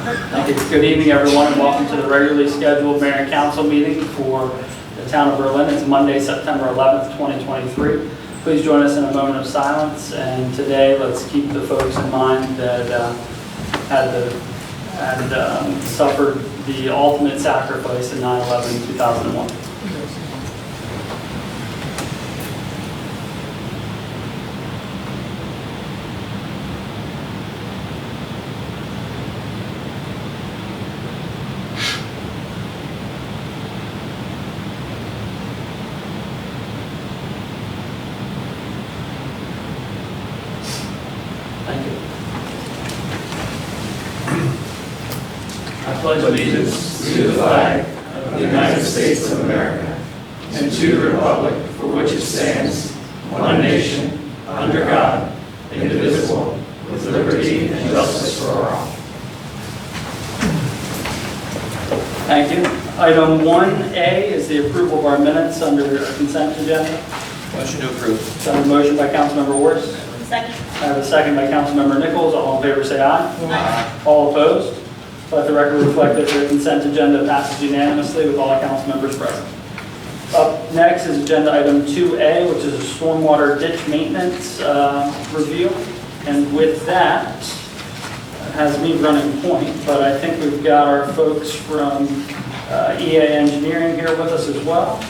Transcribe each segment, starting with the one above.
Thank you. Good evening, everyone, and welcome to the regularly scheduled Mayor and Council meeting for the town of Berlin. It's Monday, September 11th, 2023. Please join us in a moment of silence. And today, let's keep the folks in mind that had suffered the ultimate sacrifice in 9/11/2001. Thank you. I pledge allegiance to the flag of the United States of America and to the republic for which it stands, one nation, under God, indivisible, with liberty and justice for all. Thank you. Item 1A is the approval of our minutes under our consent agenda. Motion to approve. So I have a motion by Councilmember Wurst. Second. I have a second by Councilmember Nichols. All in favor say aye. Aye. All opposed? Let the record reflect that the consent agenda passes unanimously with all council members present. Up next is agenda item 2A, which is a stormwater ditch maintenance review. And with that, it has me running point, but I think we've got our folks from EA Engineering here with us as well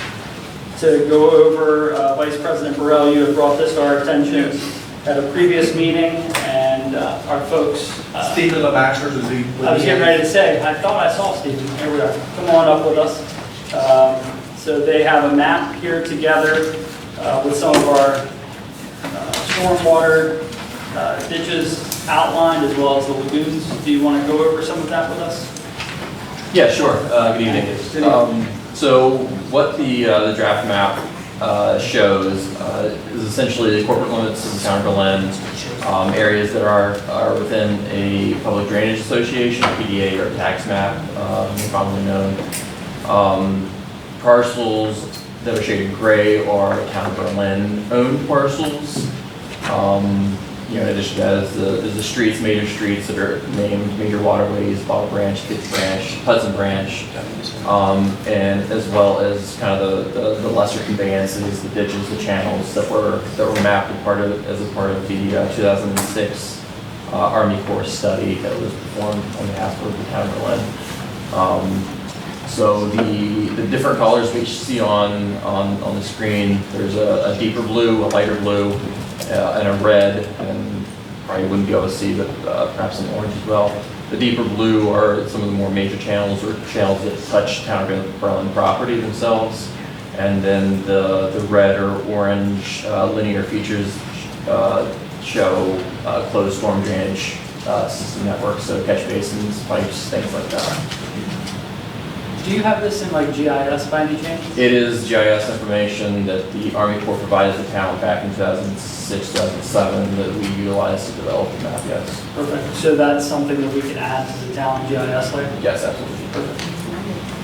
to go over. Vice President Burrell, you had brought this to our attention at a previous meeting, and our folks. Stephen LeBachelor is the. I was getting ready to say, I thought I saw Stephen. Here we are. Come on up with us. So they have a map here together with some of our stormwater ditches outlined, as well as the lagoons. Do you want to go over some of that with us? Yeah, sure. Good evening. So what the draft map shows is essentially the corporate limits of the town of Berlin, areas that are within a public drainage association, PDA, or tax map, more commonly known. Parcels that are shaded gray are town of Berlin owned parcels. In addition to that is the streets, major streets that are named major waterways, Bottle Branch, Fifth Branch, Hudson Branch, and as well as kind of the lesser conveyances, the ditches, the channels that were mapped as part of the 2006 Army Corps study that was performed on behalf of the town of Berlin. So the different colors we see on the screen, there's a deeper blue, a lighter blue, and a red, and probably wouldn't be able to see, but perhaps some orange as well. The deeper blue are some of the more major channels, or channels that touch town of Berlin property themselves, and then the red or orange linear features show closed storm drainage system networks, so catch basins, pipes, things like that. Do you have this in like GIS by any chance? It is GIS information that the Army Corps provided the town back in 2006, 2007 that we utilized to develop the map, yes. Perfect. So that's something that we can add to the town GIS later? Yes, absolutely. Perfect.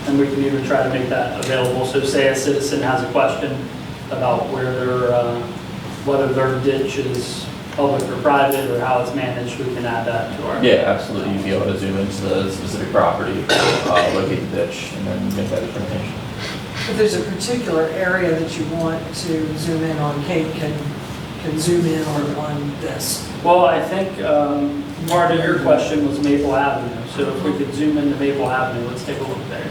And we can even try to make that available. So say a citizen has a question about whether their ditch is public or private, or how it's managed, we can add that to our... Yeah, absolutely. You'd be able to zoom into the specific property, locate the ditch, and then make that determination. If there's a particular area that you want to zoom in on, Kate can zoom in on this. Well, I think part of your question was Maple Avenue. So if we could zoom into Maple Avenue, let's take a look there.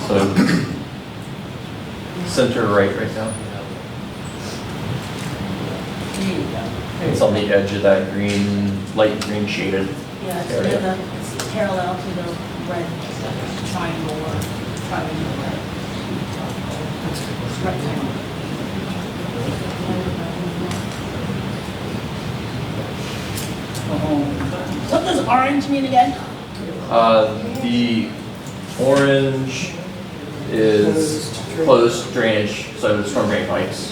So, center right now. It's on the edge of that green, light green shaded Yeah, it's area. it's parallel to the red triangle or triangle. Rectangle. What does orange mean again? The orange is closed drainage, so the storm drain pipes.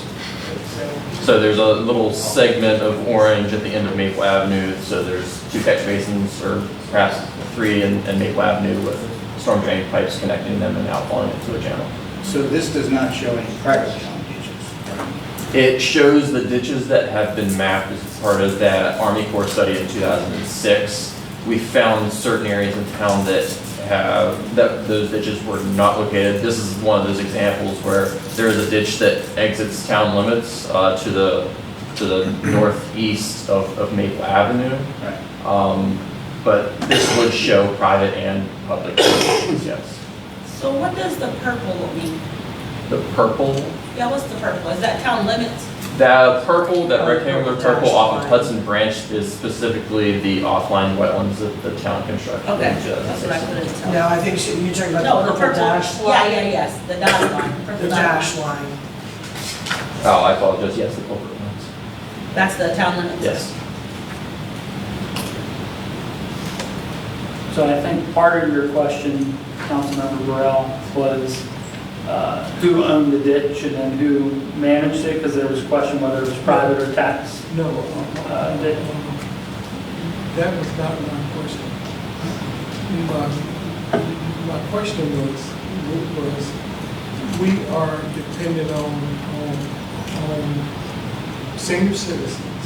So there's a little segment of orange at the end of Maple Avenue. So there's two catch basins, or perhaps three in Maple Avenue, with storm drain pipes connecting them and outflowing into a channel. So this does not show any private town ditches, right? It shows the ditches that have been mapped as part of that Army Corps study in 2006. We found certain areas in town that those ditches were not located. This is one of those examples where there is a ditch that exits town limits to the northeast of Maple Avenue. Right. But this would show private and public ditches, yes. So what does the purple mean? The purple, Yeah, what's the purple? Is that town limits? that rectangular purple Dash off of line. Hudson Branch is specifically the offline wetlands that the town constructed. Okay, in that's what I 2006. couldn't tell. No, I think you're talking No, about the the purple, purple dash line. yeah, yes, the dotted line. Purple The dotted dash line. line. Oh, I apologize, yes, the culvert ones. That's the town limits? Yes. So I think part of your question, Councilmember Burrell, was who owned the ditch and then who managed it, because there was a question whether it was private or tax. No, Ditch. that was not my question. My question was, we are dependent on senior citizens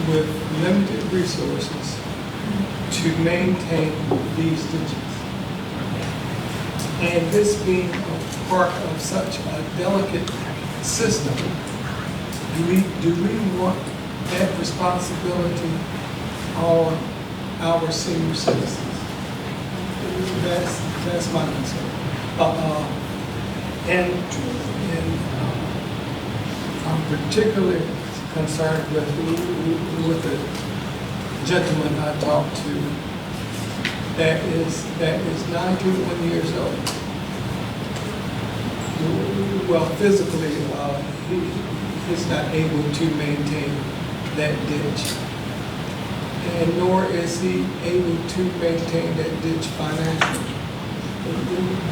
with limited resources to maintain these ditches. And this being a part of such a delicate system, do we want that responsibility on our senior citizens? That's my concern. And I'm particularly concerned with the gentleman I talked to that is 91 years old. Well, physically, he's not able to maintain that ditch. And nor is he able to maintain that ditch financially.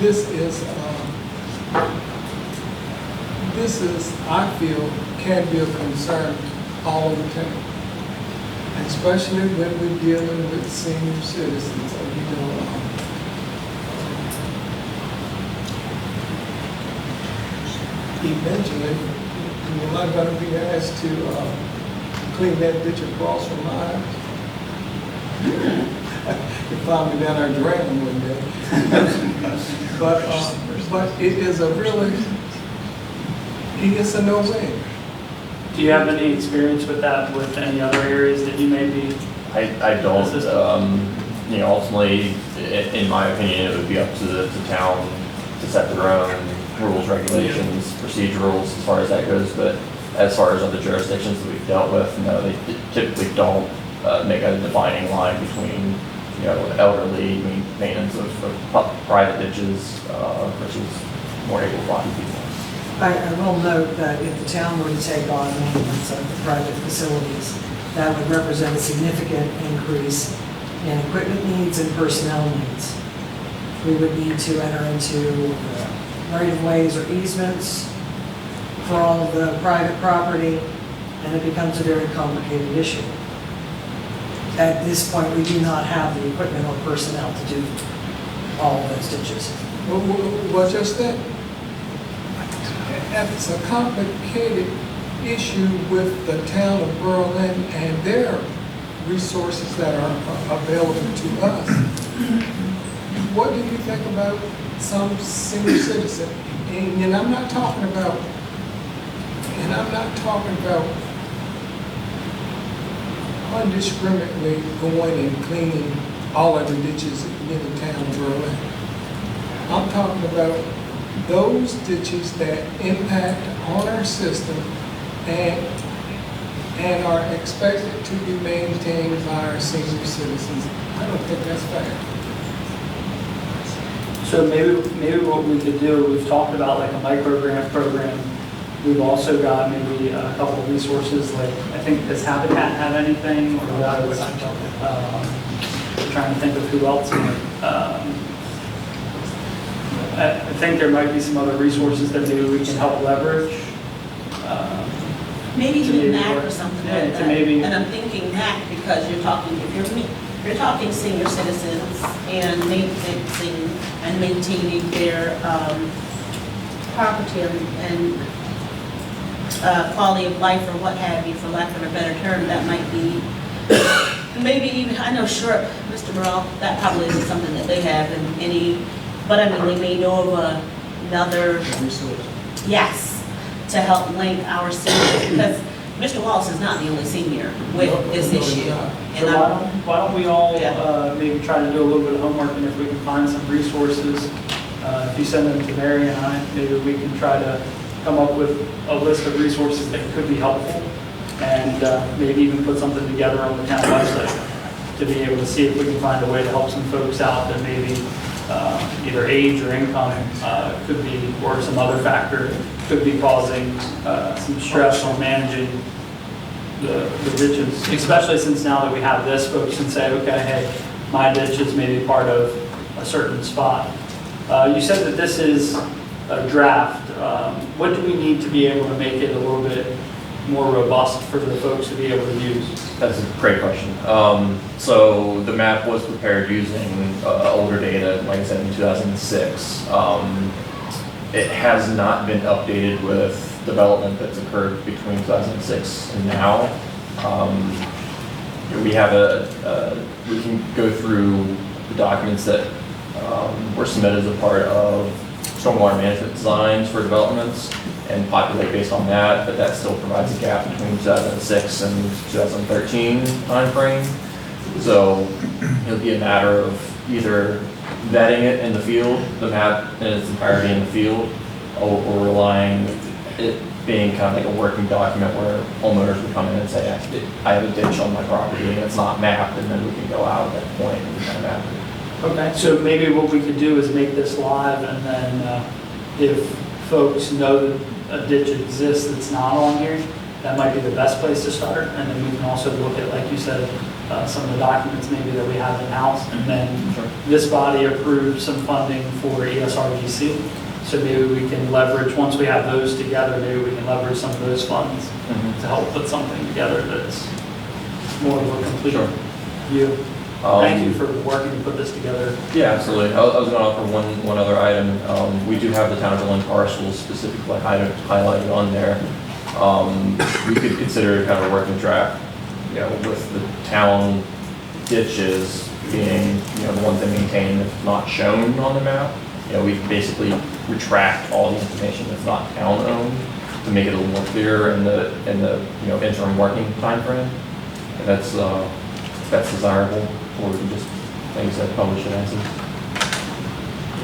This is, I feel, can be a concern all over town. Especially when we're dealing with senior citizens, eventually, am I going to be asked to clean that ditch across from my house? You'll find me down there drowning one day. But it is a really, it's a no-win. Do you have any experience with that with any other areas that you may be? I don't, ultimately, in my opinion, it would be up to the town to set their own rules, regulations, procedurals as far as that goes, but as far as other jurisdictions that we've dealt with, no, they typically don't make a defining line between, elderly maintenance of private ditches versus more able-bodied people. I will note that if the town were to take on maintenance of the private facilities, that would represent a significant increase in equipment needs and personnel needs. We would need to enter into right-of-ways or easements for all of the private property, and it becomes a very complicated issue. At this point, we do not have the equipment or personnel to do all of those ditches. Well, just that. It's a complicated issue with the town of Berlin and their resources that are available to us. What do you think about some senior citizen? And I'm not talking about indiscriminately going and cleaning all of the ditches in the town of Berlin. I'm talking about those ditches that impact on our system and are expected to be maintained by our senior citizens. I don't think that's fair. So maybe what we could do, we've talked about like a micro grant program. We've also got maybe a couple of resources, like I think, does Habitat have anything? Or trying to think of who else. I think there might be some other resources that maybe we can help leverage. Maybe To even maybe MAC work- or something yeah, like to that. maybe- And I'm thinking MAC because you're talking, if you're talking senior citizens and maintaining their property and quality of life or what have you, for lack of a better term, that might be, maybe even, I know sure, Mr. Burrell, that probably isn't something that they have in any, but I mean, they may know of another, yes, to help link our seniors, because Mr. Wallace is not the only senior with this issue. So And I'm, why don't we all Yeah. maybe try to do a little bit of homework, and if we can find some resources, if you send them to Mary and I, maybe we can try to come up with a list of resources that could be helpful, and maybe even put something together on the town website to be able to see if we can find a way to help some folks out that maybe either age or income could be, or some other factor could be causing some stress on managing the ditches, especially since now that we have this, folks can say, okay, hey, my ditch is maybe part of a certain spot. You said that this is a draft. What do we need to be able to make it a little bit more robust for the folks to be able to use? That's a great question. So the map was prepared using older data, like I said, in 2006. It has not been updated with development that's occurred between 2006 and now. We have we can go through the documents that were submitted as a part of stormwater management designs for developments and populate based on that, but that still provides a gap between 2006 and 2013 timeframe. So it'll be a matter of either vetting it in the field, the map in its entirety in the field, or relying it being kind of like a working document where homeowners would come in and say, I have a ditch on my property and it's not mapped, and then we can go out at that point and kind of map it. Okay, so maybe what we could do is make this live, and then if folks know that a ditch exists that's not on here, that might be the best place to start. And then we can also look at, like you said, some of the documents maybe that we have in-house. And then this body approved some funding for ESRGC. So maybe we can leverage, once we have those together, maybe we can leverage some of those funds to help put something together that's more of a complete Sure. view. Thank you for working to put this together. Yeah, absolutely. I was going to offer one other item. We do have the town of Berlin parcels specifically highlighted on there. We could consider kind of a working track, with the town ditches being, the ones that maintain that's not shown on the map. We basically retract all the information that's not town owned to make it a little more clear in the interim working time frame. And that's desirable, or we can just, like you said, publish it as is.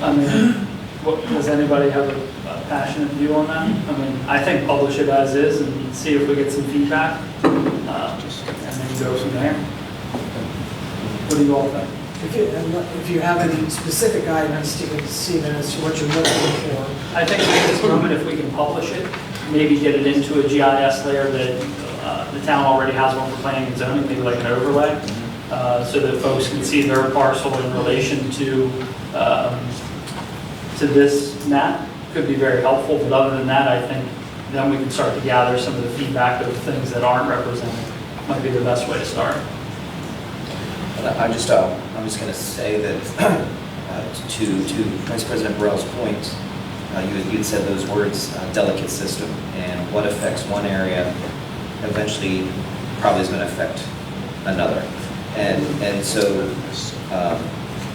I mean, does anybody have a passionate view on that? I mean, I think publish it as is and see if we get some feedback, and then go from there. What do you all think? If you have any specific guidance, Stephen, as to what you're looking for. I think at this moment, if we can publish it, maybe get it into a GIS layer that the town already has one for planning and zoning, maybe like an overlay, so that folks can see their parcel in relation to this map, could be very helpful. But other than that, I think then we can start to gather some of the feedback of things that aren't represented. Might be the best way to start. And I'm just going to say that to Vice President Burrell's point, you had said those words, delicate system, and what affects one area eventually probably is going to affect another. And so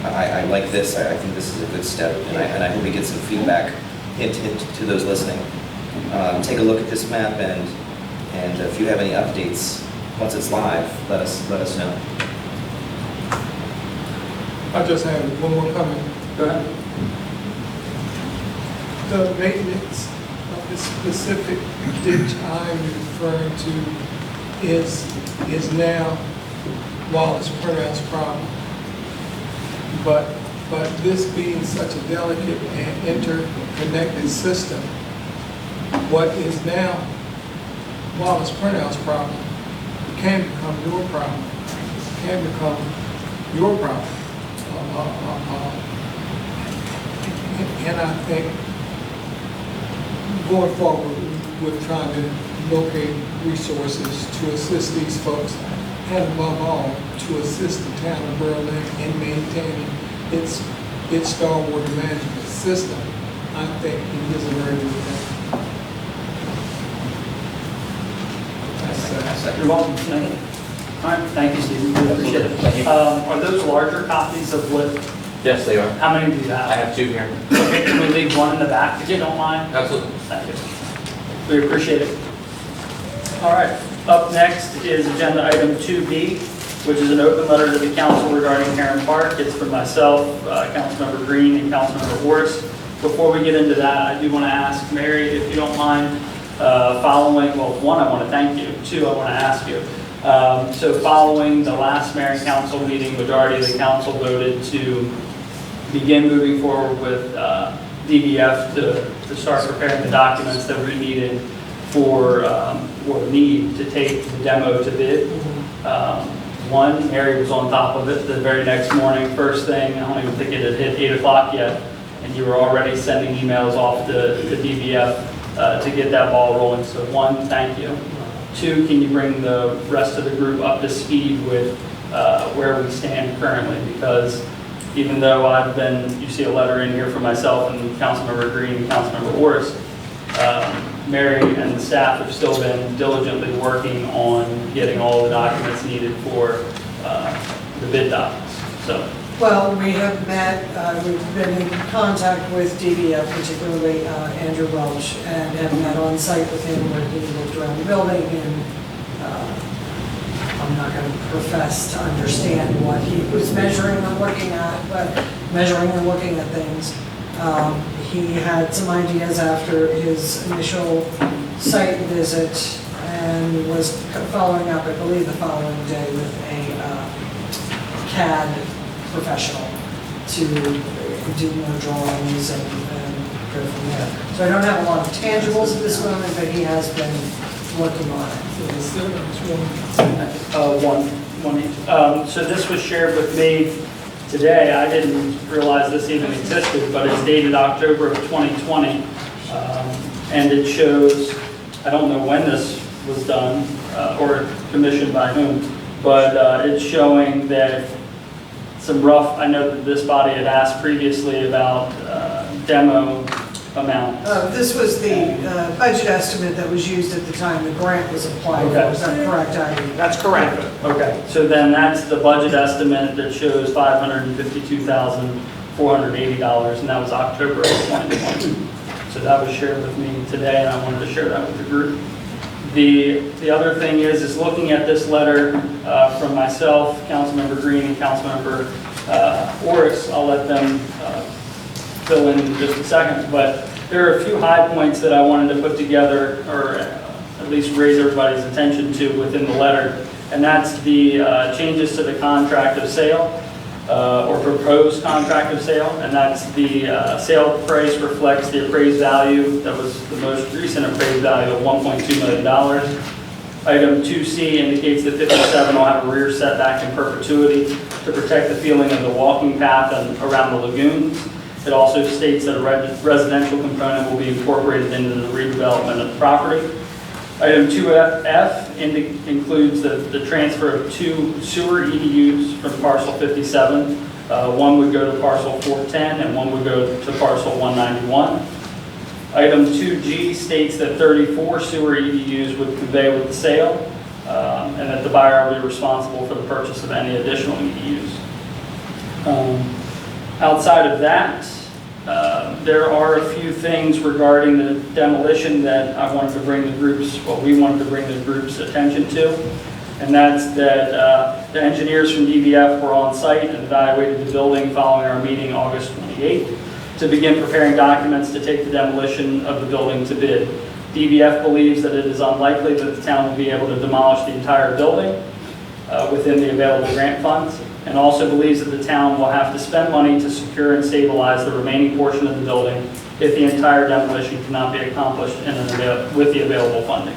I like this. I think this is a good step, and I hope we get some feedback to those listening. Take a look at this map, and if you have any updates once it's live, let us know. I just have one more comment. Go ahead. The maintenance of the specific ditch I'm referring to is now Wallace Purnell's problem. But this being such a delicate and interconnected system, what is now Wallace Purnell's problem can become your problem. Can become your problem. And I think going forward with trying to locate resources to assist these folks, and above all, to assist the town of Berlin in maintaining its stormwater management system, I think it is a very good thing. You're welcome. Thank you. All right, thank you, Stephen. Really appreciate it. Thank you. Are those larger copies of what, Yes, they are. how many do you have? I have 2 here. Okay, can we leave one in the back if you don't mind? Absolutely. Thank you. We appreciate it. All right, up next is agenda item 2B, which is an open letter to the council regarding Heron Park. It's from myself, Councilmember Green, and Councilmember Horace. Before we get into that, I do want to ask Mary, if you don't mind, following, well, one, I want to thank you. 2, I want to ask you. So following the last mayor and council meeting, majority of the council voted to begin moving forward with DBF to start preparing the documents that we needed for, or need to take the demo to bid. One, Mary was on top of it the very next morning, first thing. I don't even think it had hit 8 o'clock yet, and you were already sending emails off to DBF to get that ball rolling. So one, thank you. 2, can you bring the rest of the group up to speed with where we stand currently? Because even though I've been, you see a letter in here from myself and Councilmember Green and Councilmember Horace, Mary and the staff have still been diligently working on getting all the documents needed for the bid docs. So, Well, we have met, we've been in contact with DBF, particularly Andrew Welch, and have met on site with him where he looked around the building, and I'm not going to profess to understand what he was measuring and looking at, but measuring and looking at things. He had some ideas after his initial site visit and was following up, I believe, the following day with a CAD professional to do more drawings and go from there. So I don't have a lot of tangibles at this moment, but he has been working on it. one each. So this was shared with me today. I didn't realize this even existed, but it's dated October of 2020. And it shows, I don't know when this was done or commissioned by whom, but it's showing that some rough, I know that this body had asked previously about demo amount. This was the budget estimate that was used at the time the grant was applied for. Okay. Is that correct, Ivy? That's correct. Okay, so then that's the budget estimate that shows $552,480, and that was October of 2020. So that was shared with me today, and I wanted to share that with the group. The other thing is looking at this letter from myself, Councilmember Green, and Councilmember Horace. I'll let them fill in just a second, but there are a few high points that I wanted to put together, or at least raise everybody's attention to within the letter, and that's the changes to the contract of sale, or proposed contract of sale, and that's the sale price reflects the appraised value, that was the most recent appraised value of $1.2 million. Item 2C indicates that 57 will have a rear setback in perpetuity to protect the feeling of the walking path and around the lagoons. It also states that a residential component will be incorporated into the redevelopment of the property. Item 2F includes the transfer of 2 sewer EDUs from parcel 57. One would go to parcel 410 and one would go to parcel 191. Item 2G states that 34 sewer EDUs would convey with the sale, and that the buyer will be responsible for the purchase of any additional EDUs. Outside of that, there are a few things regarding the demolition that I wanted to bring the groups, we wanted to bring the group's attention to. And that's that the engineers from DBF were on site and evaluated the building following our meeting August 28th to begin preparing documents to take the demolition of the building to bid. DBF believes that it is unlikely that the town will be able to demolish the entire building within the available grant funds, and also believes that the town will have to spend money to secure and stabilize the remaining portion of the building if the entire demolition cannot be accomplished with the available funding.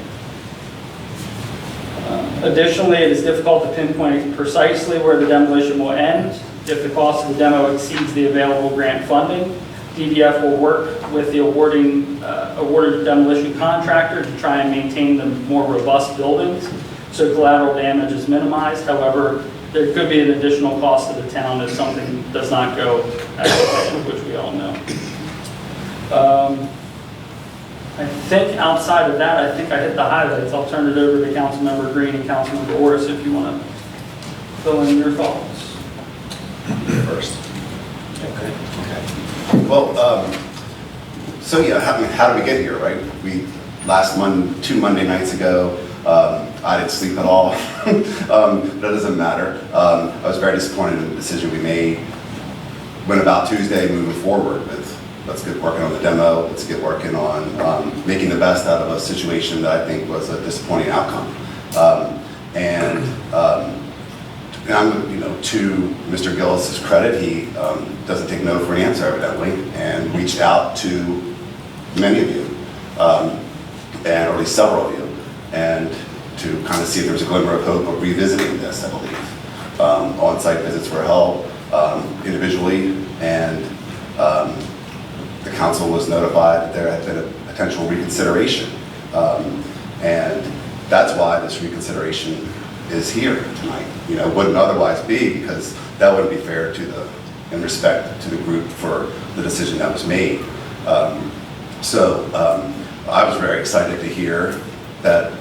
Additionally, it is difficult to pinpoint precisely where the demolition will end. If the cost of the demo exceeds the available grant funding, DBF will work with the awarded demolition contractor to try and maintain the more robust buildings so collateral damage is minimized. However, there could be an additional cost to the town if something does not go as planned, which we all know. I think outside of that, I think I hit the highlights. I'll turn it over to Councilmember Green and Councilmember Orris if you want to fill in your thoughts. First. Okay. Well, so yeah, how did we get here, right? Two Monday nights ago, I didn't sleep at all. That doesn't matter. I was very disappointed in the decision we made. Went about Tuesday moving forward with, let's get working on the demo, let's get working on making the best out of a situation that I think was a disappointing outcome. And I'm, to Mr. Gillis's credit, he doesn't take no for an answer evidently, and reached out to many of you, and or at least several of you, and to kind of see if there was a glimmer of hope of revisiting this, I believe. On-site visits were held individually, and the council was notified that there had been a potential reconsideration. And that's why this reconsideration is here tonight. Wouldn't otherwise be, because that wouldn't be fair in respect to the group for the decision that was made. So I was very excited to hear that,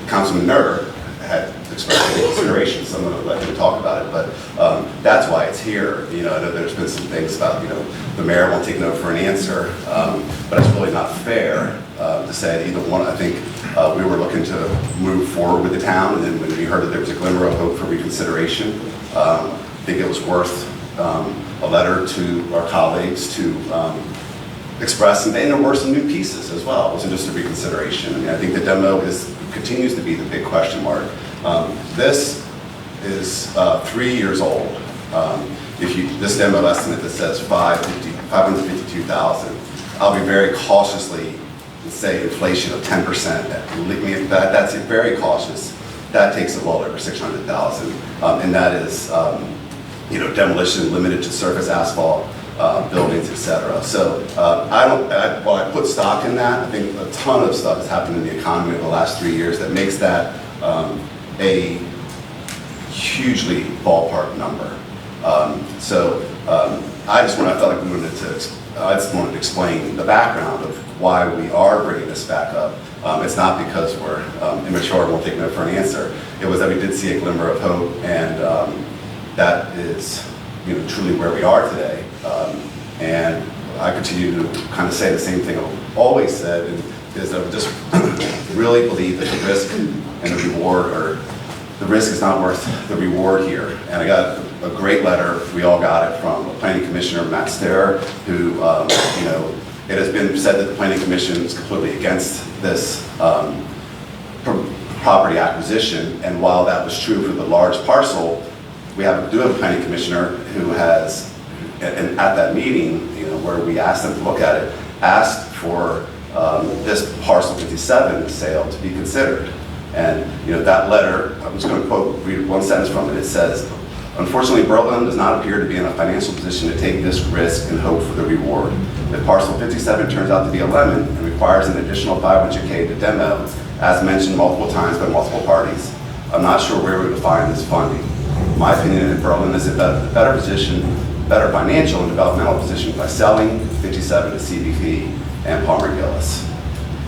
Councilman Nur had expressed any consideration, someone would let him talk about it, but that's why it's here. I know there's been some things about, the mayor won't take no for an answer, but it's really not fair to say that either one. I think we were looking to move forward with the town, and then when we heard that there was a glimmer of hope for reconsideration, I think it was worth a letter to our colleagues to express, and there were some new pieces as well. It wasn't just a reconsideration. I think the demo continues to be the big question mark. This is 3 years old. This demo estimate that says 552,000, I'll be very cautiously say inflation of 10%. That's very cautious. That takes it well over 600,000, and that is demolition limited to surface asphalt. Buildings, etc. So while I put stock in that, I think a ton of stuff has happened in the economy over the last 3 years that makes that a hugely ballpark number. I just wanted to explain the background of why we are bringing this back up. It's not because we're immature and won't take no for an answer. It was that we did see a glimmer of hope, and that is truly where we are today. And I continue to kind of say the same thing I've always said, is that I just really believe that the risk and the reward, or the risk is not worth the reward here. And I got a great letter, we all got it, from Planning Commissioner Matt Stair, who, it has been said that the Planning Commission is completely against this property acquisition, and while that was true for the large parcel, we do have a planning commissioner who has, and at that meeting, where we asked them to look at it, asked for this parcel 57 sale to be considered. And that letter, I'm just going to read one sentence from it. It says, "Unfortunately, Berlin does not appear to be in a financial position to take this risk and hope for the reward. If parcel 57 turns out to be a lemon and requires an additional $500K to demo, as mentioned multiple times by multiple parties, I'm not sure where we would find this funding. In my opinion, that Berlin is in a better financial and developmental position by selling 57 to CBP and Palmer Gillis.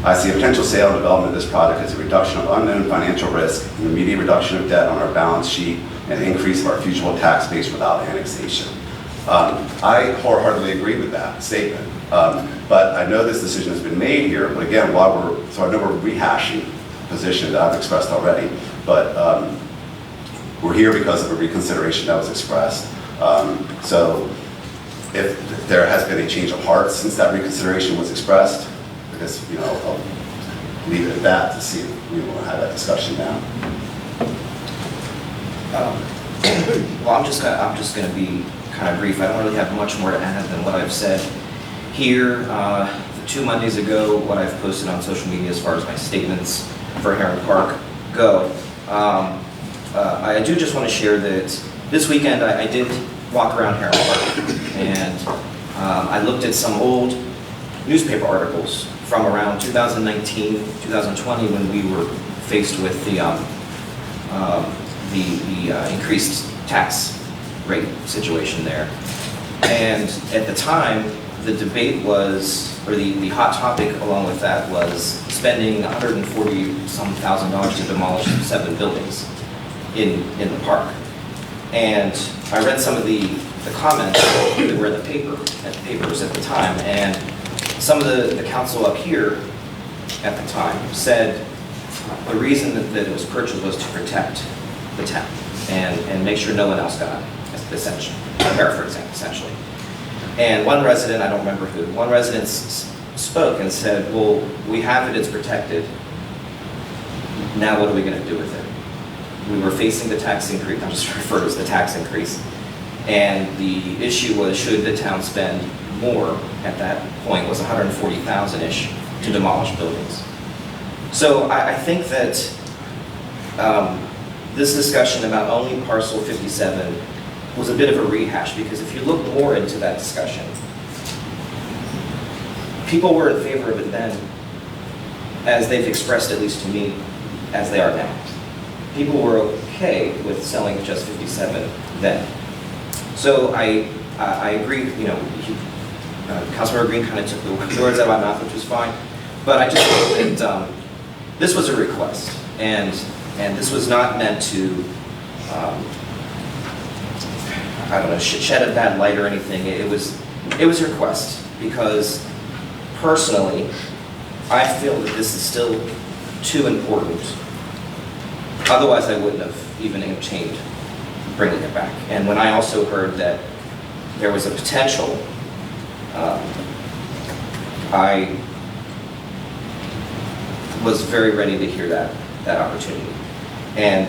I see a potential sale and development of this project as a reduction of unknown financial risk, an immediate reduction of debt on our balance sheet, and an increase of our future tax base without annexation." I wholeheartedly agree with that statement. But I know this decision has been made here, but again, so I know we're rehashing a position that I've expressed already, but we're here because of a reconsideration that was expressed. So if there has been a change of heart since that reconsideration was expressed, I guess, I'll leave it at that to see if we want to have that discussion now. Well, I'm just going to be kind of brief. I don't really have much more to add than what I've said here. 2 Mondays ago, what I've posted on social media as far as my statements for Heron Park go. I do just want to share that this weekend I did walk around Heron Park, and I looked at some old newspaper articles from around 2019, 2020, when we were faced with the increased tax rate situation there. And at the time, the debate was or the hot topic along with that was spending $140-some thousand to demolish 7 buildings in the park. And I read some of the comments that were in the papers at the time, and some of the council up here at the time said the reason that it was purchased was to protect the town and make sure no one else got it, essentially, paraphrasing, essentially. And one resident, I don't remember who, one resident spoke and said, well, we have it, it's protected. Now what are we going to do with it? We were facing the tax increase, I'm just referring to as the tax increase. And the issue was, should the town spend more at that point, was 140,000-ish to demolish buildings. So I think that this discussion about only parcel 57 was a bit of a rehash, because if you look more into that discussion, people were in favor of it then, as they've expressed, at least to me, as they are now. People were okay with selling just 57 then. So I agree, you know, Councilmember Green kind of took the words out of my mouth, which was fine. But I just think that this was a request, and this was not meant to, I don't know, shed a bad light or anything. It was a request, because personally, I feel that this is still too important. Otherwise, I wouldn't have even entertained bringing it back. And when I also heard that there was a potential, I was very ready to hear that opportunity. And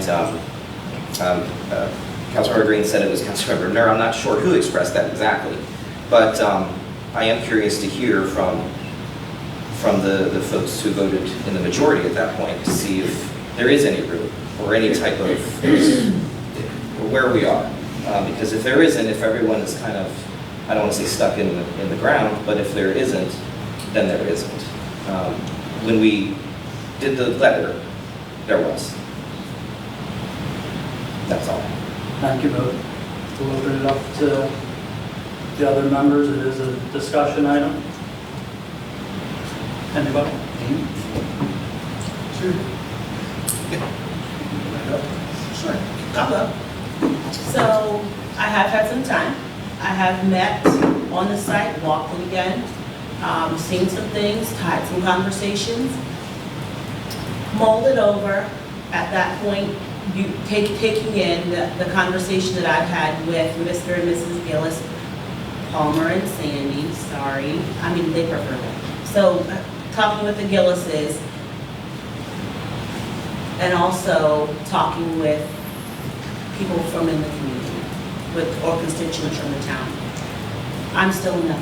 Councilmember Green said it was Councilmember Nur. I'm not sure who expressed that exactly, but I am curious to hear from the folks who voted in the majority at that point to see if there is any room or any type of where we are. Because if there isn't, if everyone is kind of, I don't want to say stuck in the ground, but if there isn't, then there isn't. When we did the letter, there was. That's all. Thank you both. We'll open it up to the other members. It is a discussion item. Anybody? I'll go. So I have had some time. I have met on the site, walked it again, seen some things, had some conversations, mulled it over. At that point, taking in the conversation that I've had with Mr. and Mrs. Gillis, Palmer and Sandy, sorry, I mean, they prefer that. So talking with the Gillises, and also talking with people from in the community, or constituents from the town. I'm still no.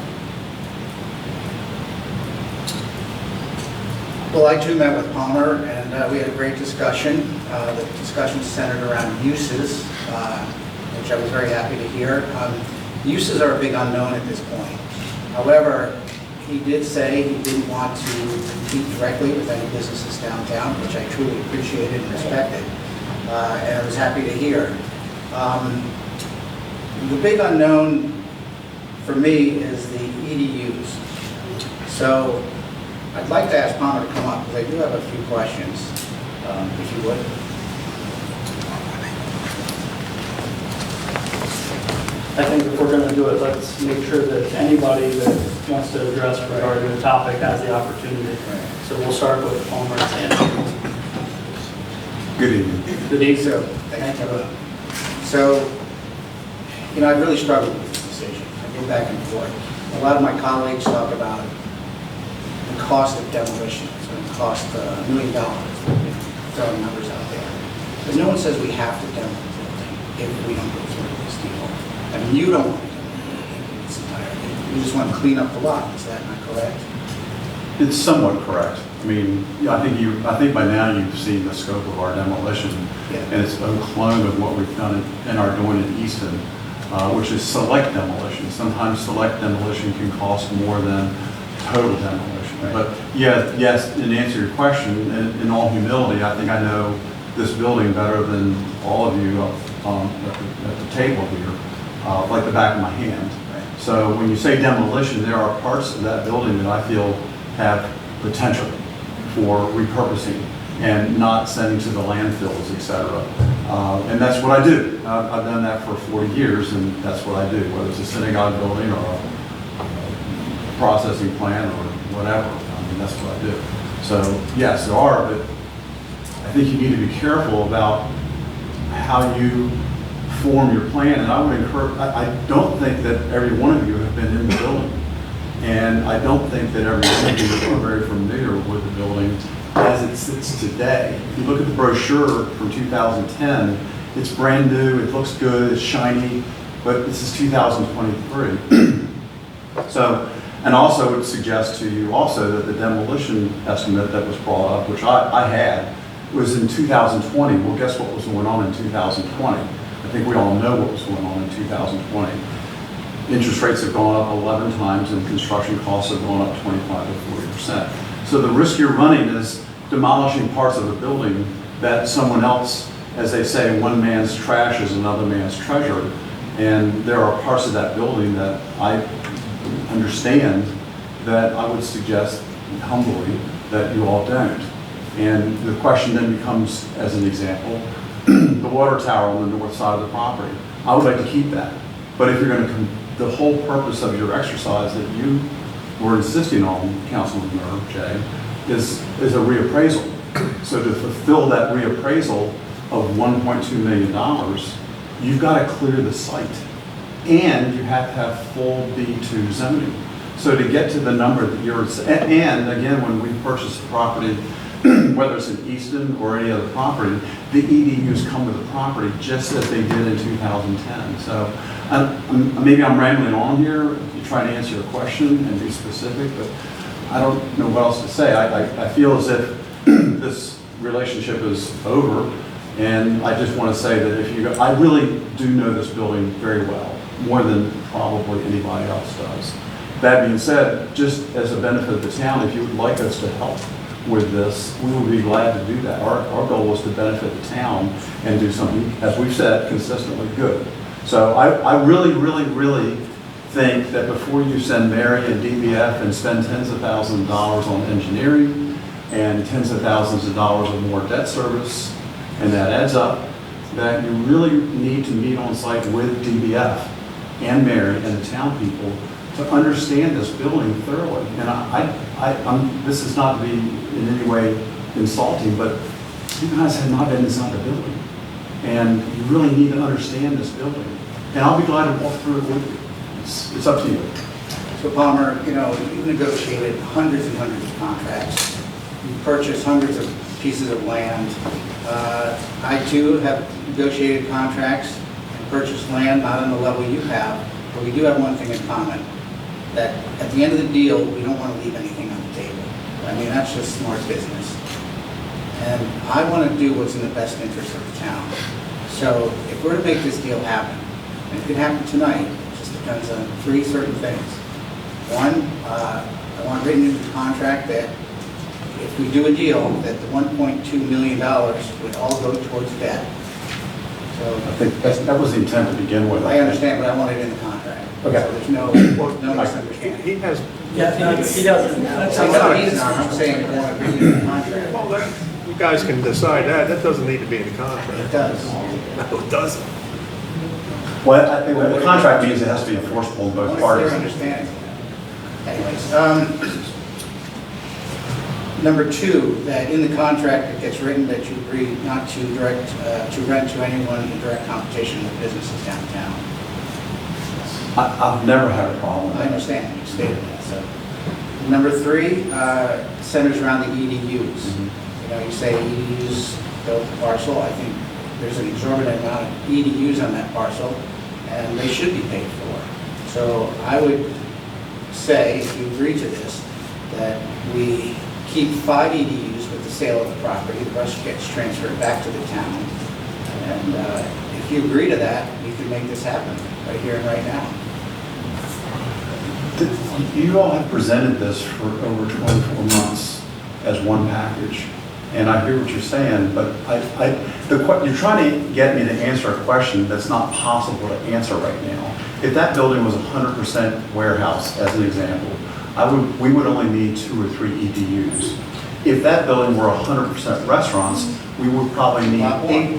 Well, I too met with Palmer, and we had a great discussion. The discussion centered around uses, which I was very happy to hear. Uses are a big unknown at this point. However, he did say he didn't want to compete directly with any businesses downtown, which I truly appreciated and respected, and I was happy to hear. The big unknown for me is the EDUs. So I'd like to ask Palmer to come up, because I do have a few questions, if you would. I think if we're going to do it, let's make sure that anybody that wants to address regarding the topic has the opportunity. So we'll start with Palmer and Sandy. Good evening. Good evening. So, thank you. So, you know, I really struggled with this decision. I go back and forth. A lot of my colleagues talk about the cost of demolition. It's going to cost $1 million, throwing numbers out there. But no one says we have to demolish the building if we don't go through this deal. I mean, you don't want to demolish it in its entirety. You just want to clean up the lot. Is that not correct? It's somewhat correct. I mean, I think by now you've seen the scope of our demolition, Yeah. and it's a clone of what we've done and are doing in Easton, which is select demolition. Sometimes select demolition can cost more than total demolition. Right. But yeah, yes, in answer to your question, in all humility, I think I know this building better than all of you at the table here, like the back of my hand. So when you say demolition, there are parts of that building that I feel have potential for repurposing and not sending to the landfills, et cetera. And that's what I do. I've done that for 40 years, and that's what I do, whether it's a synagogue building or a processing plant or whatever. I mean, that's what I do. So, yes, there are, but I think you need to be careful about how you form your plan. And I would encourage, I don't think that every one of you have been in the building. And I don't think that every one of you are very familiar with the building as it sits today. If you look at the brochure from 2010, it's brand new, it looks good, it's shiny, but this is 2023. So, and also would suggest to you also that the demolition estimate that was brought up, which I had, was in 2020. Well, guess what was going on in 2020? I think we all know what was going on in 2020. Interest rates have gone up 11 times and construction costs have gone up 25 to 40%. So the risk you're running is demolishing parts of a building that someone else, as they say, one man's trash is another man's treasure. And there are parts of that building that I understand that I would suggest humbly that you all don't. And the question then becomes, as an example, the water tower on the north side of the property. I would like to keep that. But if you're going to, the whole purpose of your exercise that you were insisting on, Councilman Jay, is a reappraisal. So to fulfill that reappraisal of $1.2 million, you've got to clear the site. And you have to have full B2 zoning. So to get to the number that you're, and again, when we purchase the property, whether it's in Easton or any other property, the EDUs come with the property just as they did in 2010. So maybe I'm rambling on here to try to answer your question and be specific, but I don't know what else to say. I feel as if this relationship is over, and I just want to say that if you, I really do know this building very well, more than probably anybody else does. That being said, just as a benefit of the town, if you would like us to help with this, we would be glad to do that. Our goal is to benefit the town and do something, as we've said, consistently good. So I really, really, really think that before you send Mary and DBF and spend tens of thousands of dollars on engineering and tens of thousands of dollars of more debt service, and that adds up, that you really need to meet on site with DBF and Mary and the town people to understand this building thoroughly. And this is not to be in any way insulting, but you guys have not been inside the building. And you really need to understand this building. And I'll be glad to walk through it with you. It's up to you. So Palmer, you know, you've negotiated hundreds and hundreds of contracts. You've purchased hundreds of pieces of land. I too have negotiated contracts and purchased land, not on the level you have, but we do have one thing in common, that at the end of the deal, we don't want to leave anything on the table. I mean, that's just smart business. And I want to do what's in the best interest of the town. So if we're to make this deal happen, and it can happen tonight, it just depends on three certain things. One, I want written into the contract that if we do a deal, that the $1.2 million would all go towards debt. So I think that was the intent to begin with. I understand, but I want it in the contract. Okay. So there's no misunderstanding. He has, He doesn't. I'm saying I want to bring it in the contract. well, you guys can decide that. That doesn't need to be in the It contract. does. No, it doesn't. Well, I think the contract means it has to be enforceable in both What's parties. their understanding? Anyways, number two, that in the contract it gets written that you agree not to to rent to anyone in direct competition with businesses downtown. I've never had a problem with I that. understand, you stated that, so. Number three, centers around the EDUs. You know, you say EDUs built the parcel, I think there's an exorbitant amount of EDUs on that parcel, and they should be paid for. So I would say, if you agree to this, that we keep 5 EDUs with the sale of the property, the rest gets transferred back to the town. And if you agree to that, we can make this happen right here and right now. You all have presented this for over 24 months as one package. And I hear what you're saying, but you're trying to get me to answer a question that's not possible to answer right now. If that building was 100% warehouse, as an example, we would only need 2 or 3 EDUs. If that building were 100% restaurants, we would probably need 80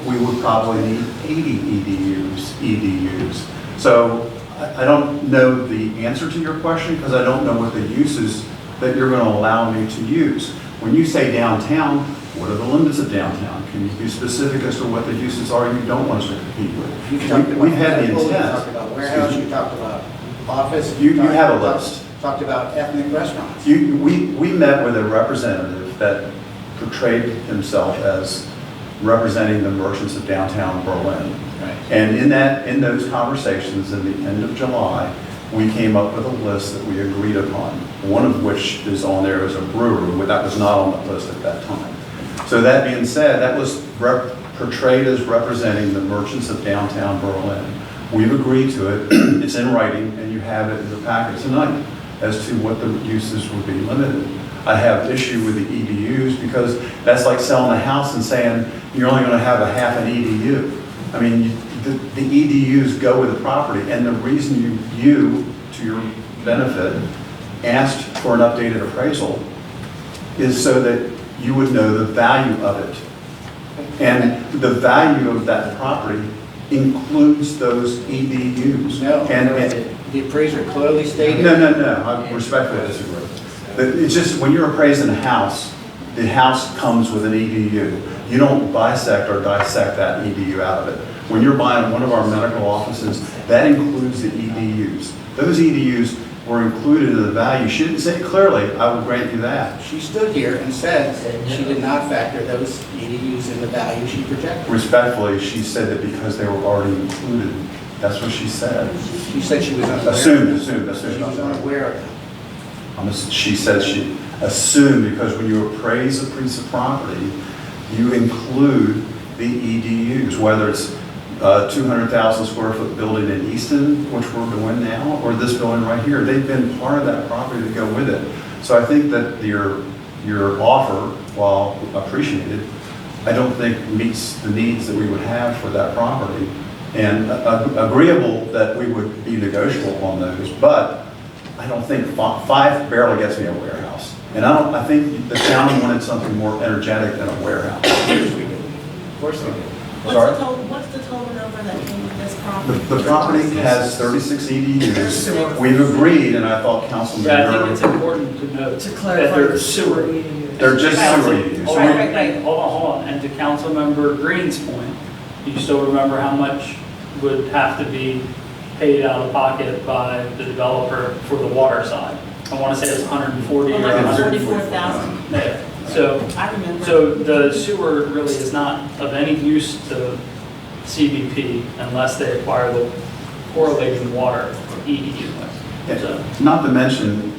EDUs. So I don't know the answer to your question because I don't know what the uses that you're going to allow me to use. When you say downtown, what are the limits of downtown? Can you be specific as to what the uses are you don't want us to compete with? We've had the You intent. talked about warehouse, you talked about office. You have a list. Talked about ethnic restaurants. We met with a representative that portrayed himself as representing the merchants of downtown Berlin. Right. And in those conversations, in the end of July, we came up with a list that we agreed upon, one of which is on there as a brewery, but that was not on the list at that time. So that being said, that was portrayed as representing the merchants of downtown Berlin. We've agreed to it, it's in writing, and you have it in the packet tonight as to what the uses would be limited. I have issue with the EDUs because that's like selling a house and saying you're only going to have a half an EDU. I mean, the EDUs go with the property, and the reason you, to your benefit, asked for an updated appraisal is so that you would know the value of it. And the value of that property includes those EDUs. No, And the appraiser clearly stated. no, I respectfully disagree. It's just, when you're appraising a house, the house comes with an EDU. You don't bisect or dissect that EDU out of it. When you're buying one of our medical offices, that includes the EDUs. Those EDUs were included in the value. She didn't say it clearly, I will grant you that. She stood here and said she did not factor those EDUs in the value she projected. Respectfully, she said that because they were already included. That's what she said. She said she was unaware. Assumed. She was unaware of them. She said she assumed because when you appraise a piece of property, you include the EDUs, whether it's a 200,000 square foot building in Easton, which we're doing now, or this building right here. They've been part of that property to go with it. So I think that your offer, while appreciated, I don't think meets the needs that we would have for that property. And agreeable that we would be negotiable on those, but I don't think 5 barely gets me a warehouse. And I think the town wanted something more energetic than a warehouse. Of course we do. Sorry? What's the total number that came with this property? The property has 36 EDUs. We've agreed, and I thought Councilman Yeah, I think it's Miller, important to note To that clarify they're the sewer sewer. EDUs. they're just sewer EDUs. Hold So on, we- hold on. And to Councilmember Green's point, do you still remember how much would have to be paid out of pocket by the developer for the water side? I want to say it's 140 or 140. 44,000. Yeah. So, I remember. so the sewer really is not of any use to CBP unless they acquire the correlating water EDU. So, Not to mention,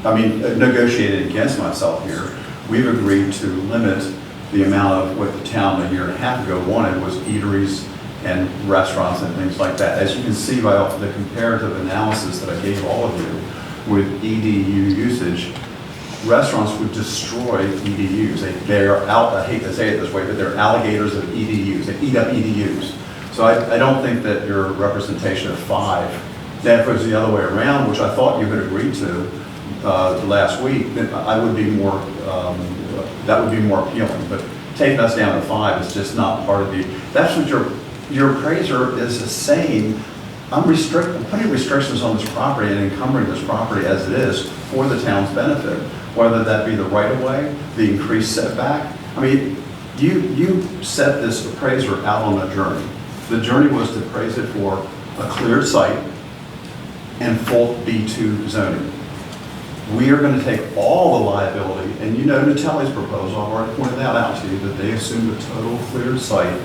negotiated against myself here. We've agreed to limit the amount of what the town a year and a half ago wanted was eateries and restaurants and things like that. As you can see by the comparative analysis that I gave all of you with EDU usage, restaurants would destroy EDUs. They are out, I hate to say it this way, but they're alligators of EDUs. They eat up EDUs. So I don't think that your representation of 5, that was the other way around, which I thought you had agreed to last week, that would be more appealing. But taking us down to 5 is just not part of that's what your appraiser is saying. I'm putting restrictions on this property and encumbering this property as it is for the town's benefit, whether that be the right-of-way, the increased setback. I mean, you set this appraiser out on a journey. The journey was to appraise it for a cleared site and full B2 zoning. We are going to take all the liability, and you know Natelli's proposal, I've already pointed that out to you, that they assumed a total cleared site,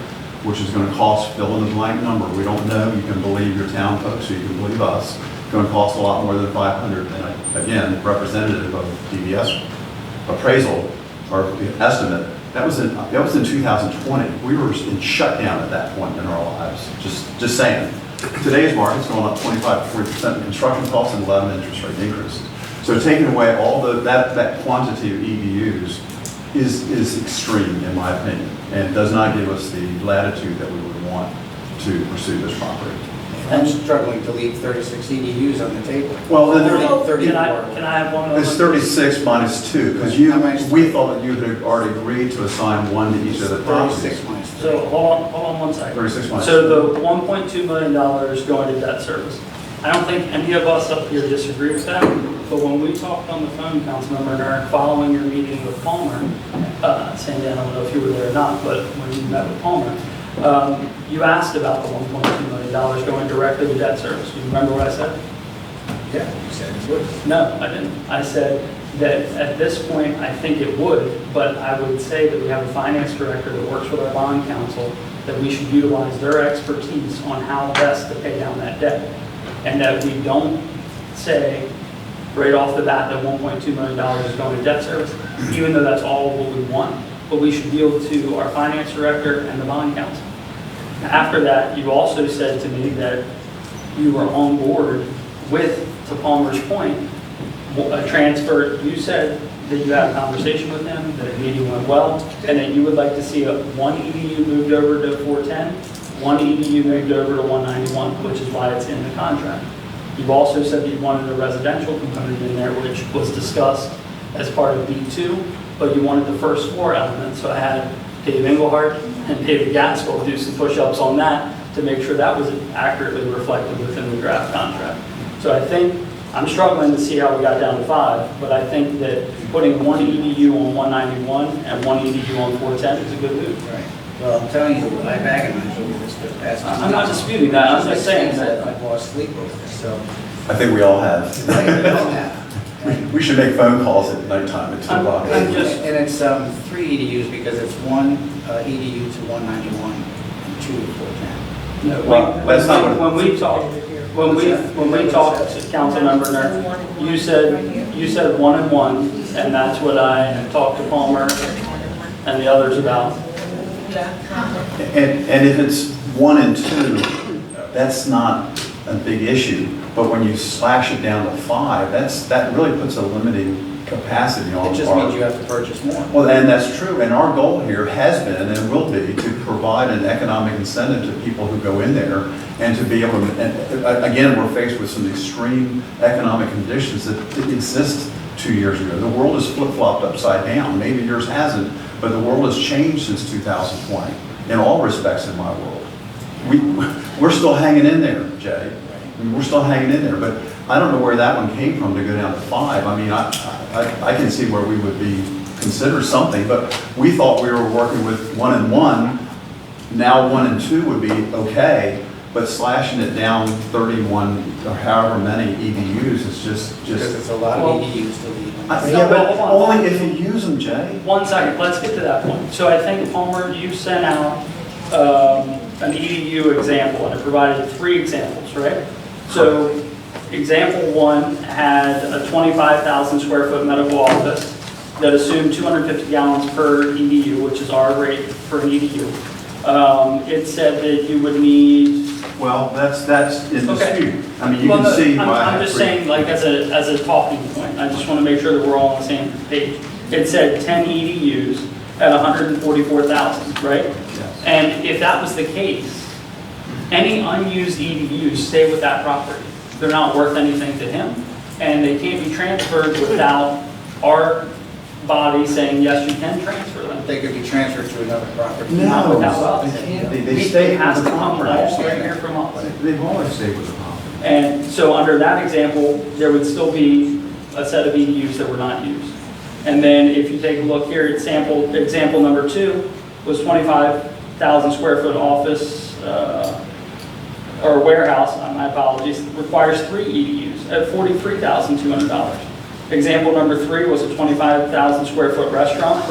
which is going to cost fill in the blank number. We don't know. You can believe your town folks, or you can believe us. It's going to cost a lot more than 500. And again, representative of DBS appraisal or estimate, that was in 2020. We were in shutdown at that point in our lives. Just saying. Today's market's going up 25 to 40% in construction costs and 11 interest rate increases. So taking away all that quantity of EDUs, is extreme, in my opinion, and does not give us the latitude that we would want to pursue this property. I'm struggling to leave 36 EDUs on the table. Well, then Only there- 34. Can I have one? it's 36 minus 2, because we thought that you had already agreed to assign one to each of the properties. 36 minus 3. So hold on one second. 36 minus So the $1.2 million going to debt service. I don't think any of us up here disagree with that, but when we talked on the phone, Councilmember Nerd, following your meeting with Palmer, Sandy, I don't know if you were there or not, but when you met with Palmer, you asked about the $1.2 million going directly to debt service. Do you remember what I said? Yeah, you said it would. No, I didn't. I said that at this point, I think it would, but I would say that we have a finance director that works with our bond council, that we should utilize their expertise on how best to pay down that debt. And that we don't say right off the bat that $1.2 million is going to debt service, even though that's all what we want. But we should yield to our finance director and the bond council. After that, you also said to me that you were on board with, to Palmer's point, a transfer. You said that you had a conversation with him, that the meeting went well, and that you would like to see one EDU moved over to 410, one EDU moved over to 191, which is why it's in the contract. You've also said that you wanted a residential component in there, which was discussed as part of B2, but you wanted the first floor element, so I had Dave Engelhardt and David Gaskell do some push-ups on that to make sure that was accurately reflected within the draft contract. So I think, I'm struggling to see how we got down to 5, but I think that putting one EDU on 191 and one EDU on 410 is a good move. Right. Well, I'm telling you, I agonized over this the past. I'm not disputing that, I'm just saying that. I've lost sleep over this, so. I think we all have. I don't have. We should make phone calls at nighttime at 2 o'clock. I'm just- And it's 3 EDUs because it's one EDU to 191 and 2 to 410. No, Well, that's not what- when we talked, when we talked to Councilmember Nerd, you said 1 and 1, and that's what I talked to Palmer and the others about. And if it's 1 and 2, that's not a big issue. But when you slash it down to 5, that really puts a limiting capacity on It just means you have to purchase more. Well, and that's true, and our goal here has been and will be to provide an economic incentive to people who go in there and to be able to, and again, we're faced with some extreme economic conditions that didn't exist 2 years ago. The world has flip-flopped upside down. Maybe yours hasn't, but the world has changed since 2020 in all respects in my world. We're still hanging in there, Jay. I mean, we're still hanging in there, but I don't know where that one came from to go down to 5. I mean, I can see where we would be, consider something, but we thought we were working with 1 and 1. Now 1 and 2 would be okay, but slashing it down 31 or however many EDUs is just. Because it's a lot Well, of EDUs to leave. Yeah, but Hold on. only if you use them, Jay. 1 second, let's get to that point. So I think, Palmer, you sent out an EDU example, and it provided 3 examples, right? So example 1 had a 25,000 square foot medical office that assumed 250 gallons per EDU, which is our rate for an EDU. It said that you would need. Well, that's in Okay. dispute. I mean, you Well, can no, see why I I'm have just 3. saying, like, as a talking point, I just want to make sure that we're all on the same page. It said 10 EDUs at 144,000, right? Yes. And if that was the case, any unused EDUs stay with that property. They're not worth anything to him, and they can't be transferred without our body saying, yes, you can transfer them. They could be transferred to another property. Not without us. they can't. They It stay has with to the come all property. right here from us. They've always stayed with the property. And so under that example, there would still be a set of EDUs that were not used. And then if you take a look here at example number 2 was 25,000 square foot office or warehouse, my apologies, requires 3 EDUs at $43,200. Example number 3 was a 25,000 square foot restaurant,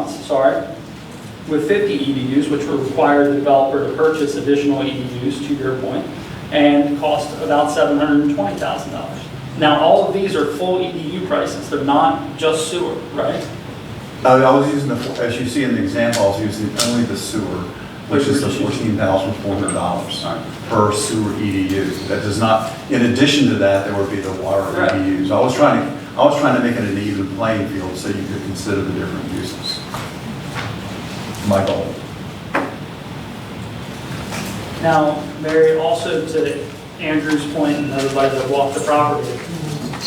sorry, with 50 EDUs, which would require the developer to purchase additional EDUs, to your point, and cost about $720,000. Now, all of these are full EDU prices. They're not just sewer, right? I was using as you see in the example, I was using only the sewer, which is the $14,400 per sewer EDU. That does not, in addition to that, there would be the water Right. EDUs. I was trying to make it an even playing field so you could consider the different uses. My goal. Now, Mary, also to Andrew's point and everybody that walked the property,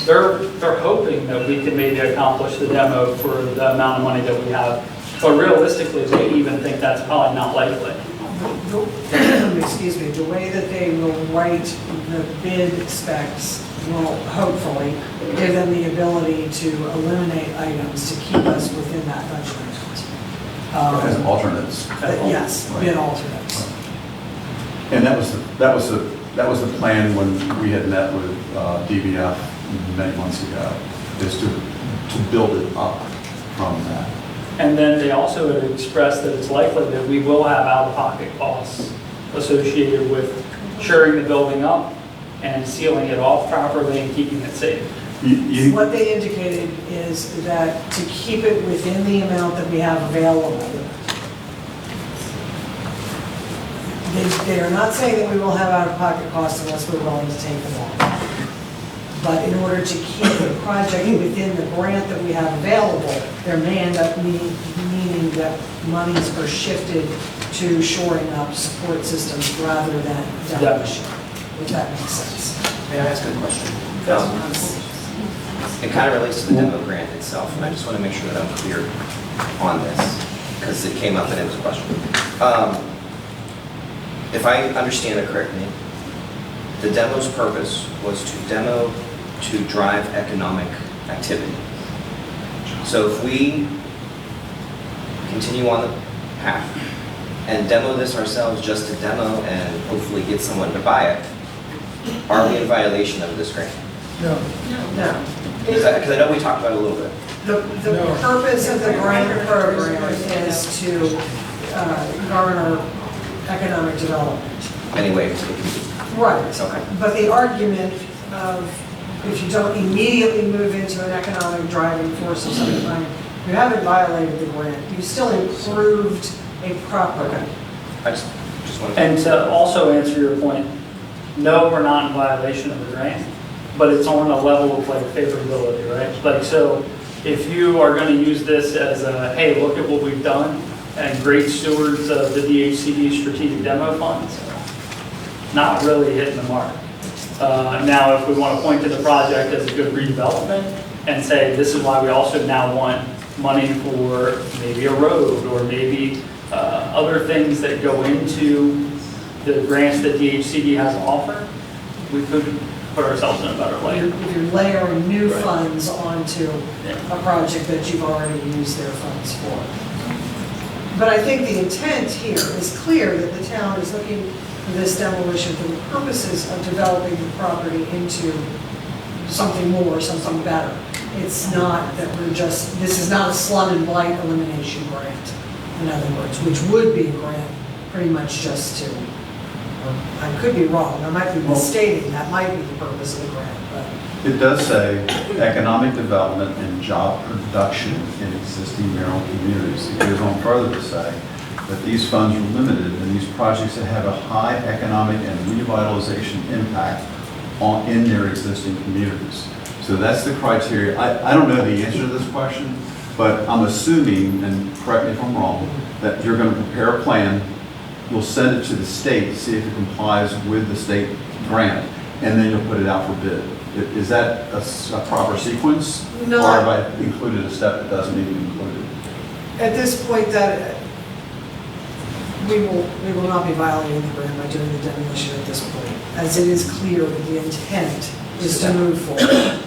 they're hoping that we can maybe accomplish the demo for the amount of money that we have. But realistically, they even think that's probably not likely. Excuse me, the way that they will write the bid specs will hopefully give them the ability to eliminate items to keep us within that budget range. As alternates. Yes, bid alternates. And that was the plan when we had met with DBF many months ago, is to build it up from that. And then they also had expressed that it's likely that we will have out-of-pocket costs associated with shoring the building up and sealing it off properly and keeping it safe. What they indicated is that to keep it within the amount that we have available, they are not saying that we will have out-of-pocket costs unless we're willing to take them on. But in order to keep the project within the grant that we have available, there may end up meaning that monies are shifted to shoring up support systems rather than demolition, if that makes sense. May I ask a question? It kind of relates to the demo grant itself, and I just want to make sure that I'm clear on this, because it came up and it was a question. If I understand it correctly, the demo's purpose was to demo to drive economic activity. So if we continue on the path and demo this ourselves just to demo and hopefully get someone to buy it, are we in violation of this grant? No. No. Because I know we talked about it a little bit. The purpose of the grant program is to garner economic development. Anyway, Right. Okay. But the argument of if you don't immediately move into an economic driving force of some kind, you haven't violated the grant. You still improved a property. I just want to. And to also answer your point, no, we're not in violation of the grant, but it's on a level of like favorability, right? Like, so if you are going to use this as a, hey, look at what we've done, and great stewards of the DHCD strategic demo funds, not really hitting the mark. Now, if we want to point to the project as a good redevelopment and say, this is why we also now want money for maybe a road or maybe other things that go into the grants that DHCD has to offer, we could put ourselves in a better light. If you're layering new Right. funds onto a project that you've already used their funds for. But I think the intent here is clear that the town is looking for this demolition for the purposes of developing the property into something more, something better. It's not that we're just, this is not a slum and blight elimination grant, in other words, which would be a grant pretty much just to, I could be wrong, I might be misstating, that might be the purpose of the grant, but. It does say economic development and job production in existing Maryland communities. It goes on further to say that these funds are limited in these projects that have a high economic and revitalization impact in their existing communities. So that's the criteria. I don't know the answer to this question, but I'm assuming, and correct me if I'm wrong, that you're going to prepare a plan, you'll send it to the state, see if it complies with the state grant, and then you'll put it out for bid. Is that a proper sequence? No. Or have I included a step that doesn't need to be included? At this point, that we will not be violating the grant by doing the demolition at this point, as it is clear that the intent is to move forward.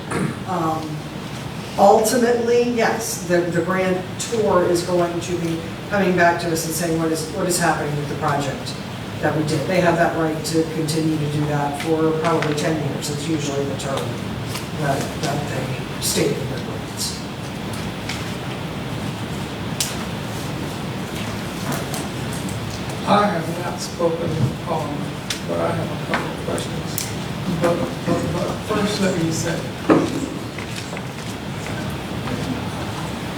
Ultimately, yes, the grantor is going to be coming back to us and saying what is happening with the project that we did. They have that right to continue to do that for probably 10 years. It's usually the term that they state in their grants. I have not spoken with Parliament, but I have a couple of questions. But first, let me say,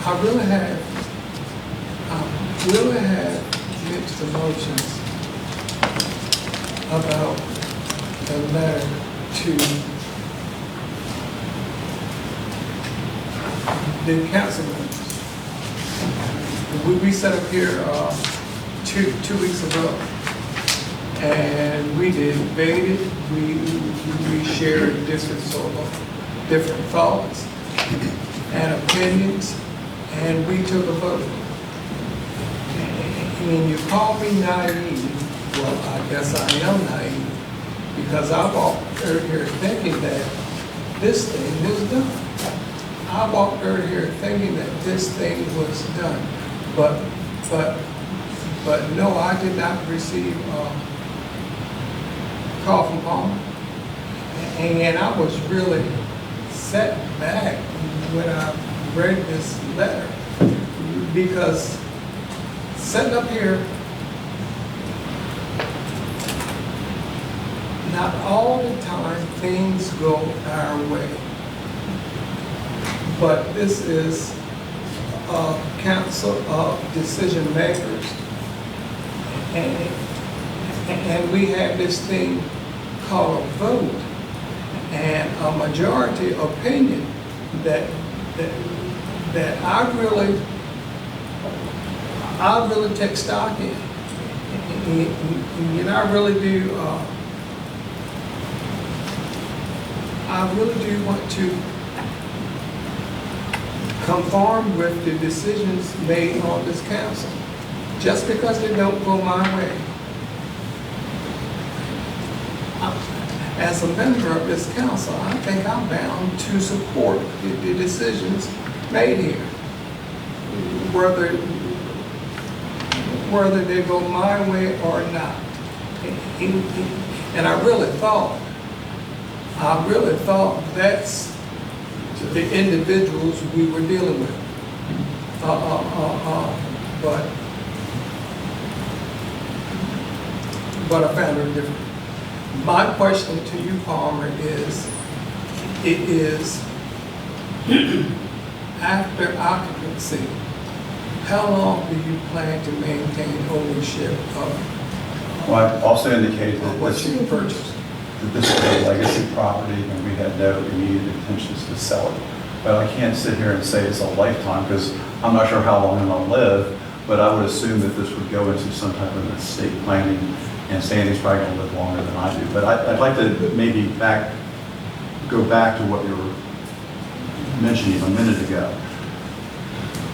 I really have mixed emotions about the letter to the council members. We set up here, 2 weeks ago, and we debated, we shared different thoughts and opinions, and we took a vote. And you call me naive, well, I guess I am naive, because I walked out here thinking that this thing was done. I walked out here thinking that this thing was done, but no, I did not receive a call from Palmer. And I was really set back when I read this letter, because sitting up here, not all the time things go our way, but this is a council of decision makers, and we have this thing called a vote, and a majority opinion that I really take stock in. And I really do. I really do want to conform with the decisions made on this council, just because they don't go my way. As a member of this council, I think I'm bound to support the decisions made here, whether they go my way or not. And I really thought that's the individuals we were dealing with. But I found it different. My question to you, Palmer, is after occupancy, how long do you plan to maintain ownership of Well, I also indicated that what this you purchased? is a legacy property, and we had no immediate intentions to sell it. But I can't sit here and say it's a lifetime, because I'm not sure how long I'm going to live, but I would assume that this would go into some type of estate planning, and Sandy's probably going to live longer than I do. But I'd like to maybe go back to what you were mentioning a minute ago.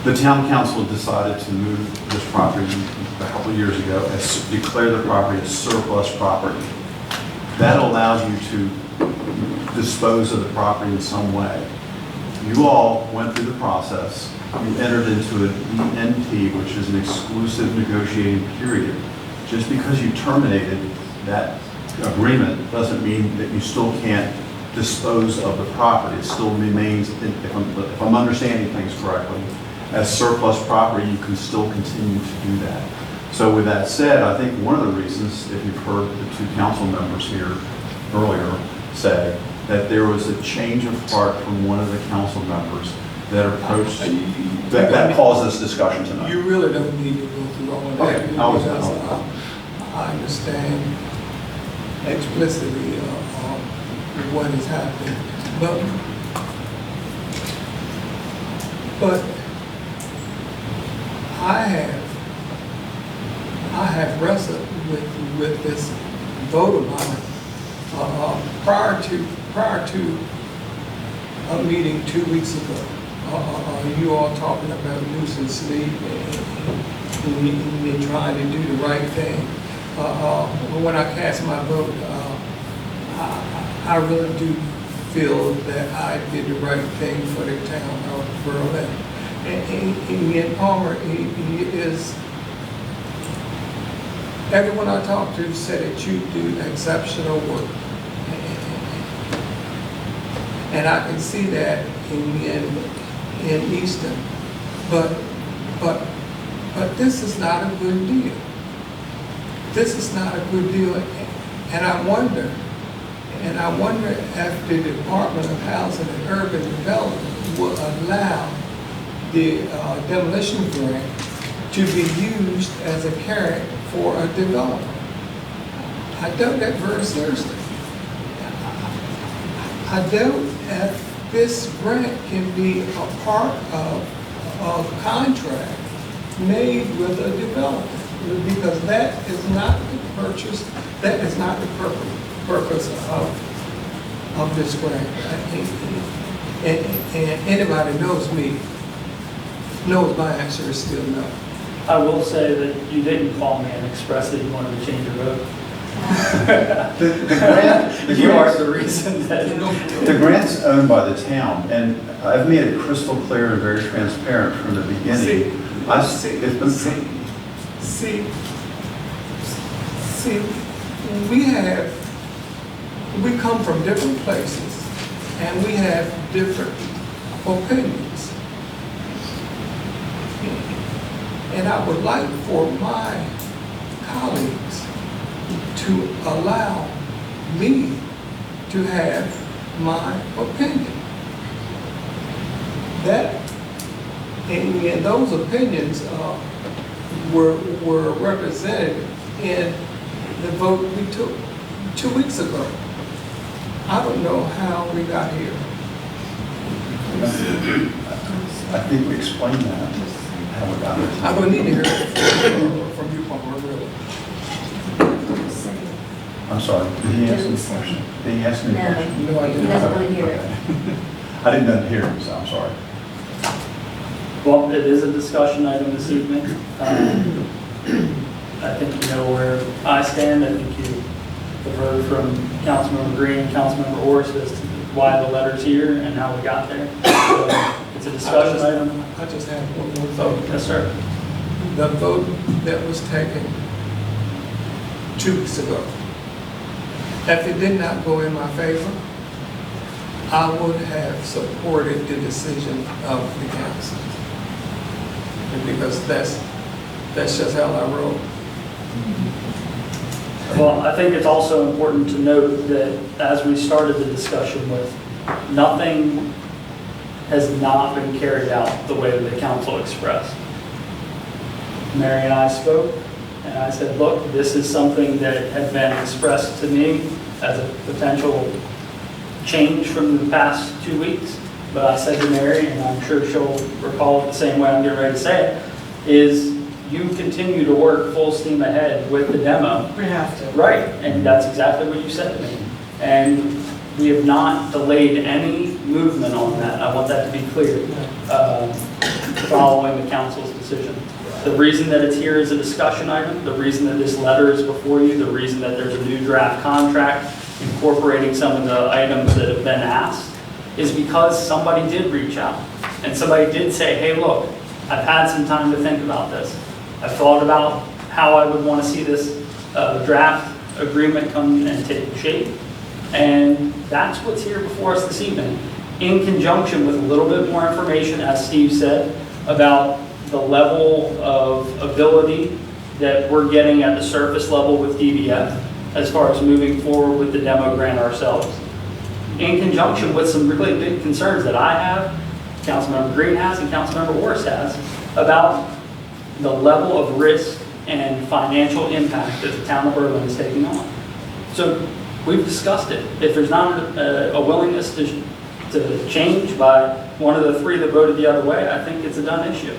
The town council decided to move this property a couple of years ago, declare the property as surplus property. That allows you to dispose of the property in some way. You all went through the process. You entered into an ENT, which is an exclusive negotiating period. Just because you terminated that agreement doesn't mean that you still can't dispose of the property. It still remains, if I'm understanding things correctly, as surplus property, you can still continue to do that. So with that said, I think one of the reasons, if you've heard the two council members here earlier say, that there was a change of heart from one of the council members that approached, that caused this discussion tonight. You really don't need to go through all of that. Okay, Because I understand explicitly what is happening. But I have wrestled with this vote of mine prior to a meeting 2 weeks ago. You all talking about nuisance sleep and trying to do the right thing. When I cast my vote, I really do feel that I did the right thing for the town of Berlin. And Palmer, he is, everyone I talked to said that you do exceptional work. And I can see that in Easton. But this is not a good deal. This is not a good deal. And I wonder if the Department of Housing and Urban Development will allow the demolition grant to be used as a carrot for a developer. I doubt that very seriously. I doubt this grant can be a part of a contract made with a developer, because that is not the purchase, that is not the purpose of this grant. And anybody knows me, knows my answer is still no. I will say that you didn't call me and express that you wanted to change your vote. You are the reason that. The grant's owned by the town, and I've made it crystal clear and very transparent from the beginning. See, we come from different places, and we have different opinions. And I would like for my colleagues to allow me to have my opinion. And those opinions were represented in the vote we took 2 weeks ago. I don't know how we got here. I think we explained that, how we got it. I'm gonna need to hear it from you, Palmer, really. I'm sorry, did he ask me a question? Did he ask me a question? No, I He didn't. doesn't want to hear it. I didn't hear him, so I'm sorry. Well, it is a discussion item this evening. I think you know where I stand. I think you have heard from Councilmember Green and Councilmember Orris as to why the letter's here and how we got there. So it's a discussion item. I just have one more Oh, thing. yes, sir. The vote that was taken 2 weeks ago, if it did not go in my favor, I would have supported the decision of the council. Because that's just how I roll. Well, I think it's also important to note that as we started the discussion with, nothing has not been carried out the way that the council expressed. Mary and I spoke, and I said, look, this is something that had been expressed to me as a potential change from the past 2 weeks. But I said to Mary, and I'm sure she'll recall it the same way I'm getting ready to say it, is you continue to work full steam ahead with the demo. We have to. Right, and that's exactly what you said to me. And we have not delayed any movement on that. I want that to be clear, following the council's decision. The reason that it's here as a discussion item, the reason that this letter is before you, the reason that there's a new draft contract incorporating some of the items that have been asked, is because somebody did reach out. And somebody did say, hey, look, I've had some time to think about this. I've thought about how I would want to see this draft agreement come and take shape. And that's what's here before us this evening, in conjunction with a little bit more information, as Steve said, about the level of ability that we're getting at the surface level with DBF as far as moving forward with the demo grant ourselves. In conjunction with some really big concerns that I have, Councilmember Green has, and Councilmember Orris has, about the level of risk and financial impact that the town of Berlin is taking on. So we've discussed it. If there's not a willingness to change by one of the three that voted the other way, I think it's a done issue.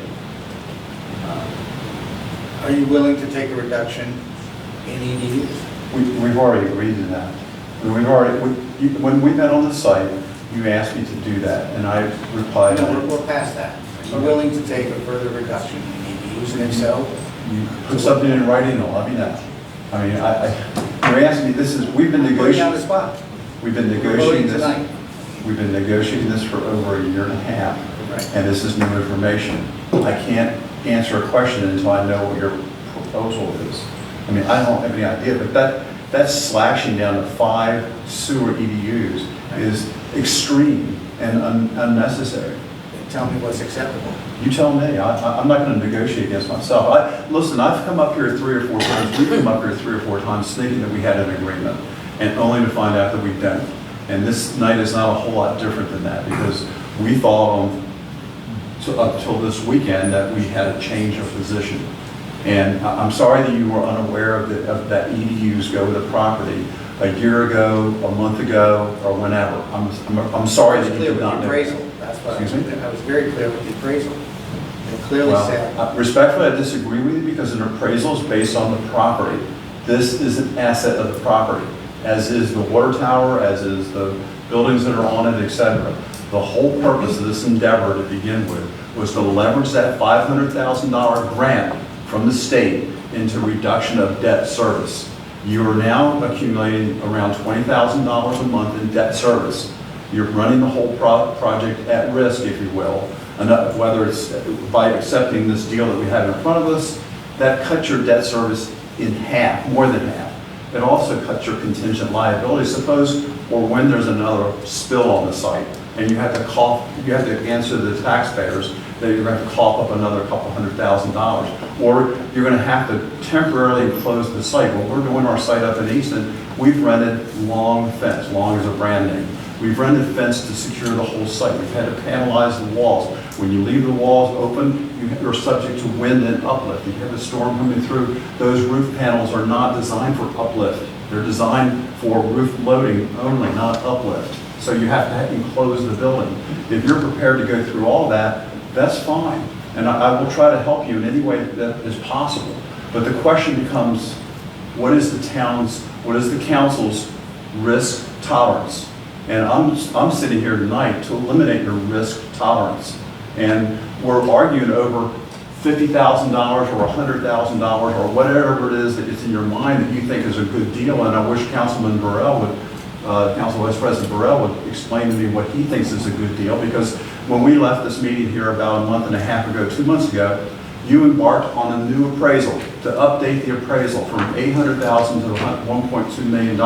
Are you willing to take a reduction in EDUs? We've already agreed to that. When we met on the site, you asked me to do that, and I replied. No, we're past that. Are you willing to take a further reduction in EDUs, and if so? You put something in writing, I'll let me know. I mean, you're asking me, we've been Put you on the negotiating. spot. We've been We're negotiating voting this. tonight. We've been negotiating this for over a year and a half, Right. and this is new information. I can't answer a question until I know what your proposal is. I mean, I don't have any idea, but that's slashing down to 5 sewer EDUs is extreme and unnecessary. Tell me what's acceptable. You tell me. I'm not going to negotiate against myself. Listen, I've come up here 3 or 4 times. We've come up here 3 or 4 times thinking that we had an agreement, and only to find out that we don't. And this night is not a whole lot different than that, because we thought up till this weekend that we had a change of position. And I'm sorry that you were unaware of that EDUs go with the property. a year ago, a month ago, or whenever. I'm sorry that you Clear did with not the know. appraisal, that's what Excuse me? I was very clear with the appraisal. It clearly Well, said, respectfully, I disagree with you because an appraisal is based on the property. This is an asset of the property, as is the water tower, as is the buildings that are on it, et cetera. The whole purpose of this endeavor to begin with was to leverage that $500,000 grant from the state into reduction of debt service. You are now accumulating around $20,000 a month in debt service. You're running the whole project at risk, if you will, and whether it's by accepting this deal that we have in front of us, that cuts your debt service in half, more than half. It also cuts your contingent liability. Suppose, or when there's another spill on the site, and you have to answer the taxpayers that you're going to cough up another couple $100,000, or you're going to have to temporarily close the site. Well, we're doing our site up in Easton. We've rented Long fence. Long is a brand name. We've rented fence to secure the whole site. We've had to panelize the walls. When you leave the walls open, you're subject to wind and uplift. You have a storm coming through. Those roof panels are not designed for uplift. They're designed for roof loading only, not uplift. So you have to enclose the building. If you're prepared to go through all that, that's fine. And I will try to help you in any way that is possible. But the question becomes, what is the council's risk tolerance? And I'm sitting here tonight to eliminate your risk tolerance. And we're arguing over $50,000 or $100,000 or whatever it is that is in your mind that you think is a good deal. And I wish Councilman Burrell would, Council Vice President Burrell would explain to me what he thinks is a good deal. Because when we left this meeting here about a month and a half ago, 2 months ago, you embarked on a new appraisal to update the appraisal from $800,000 to $1.2 million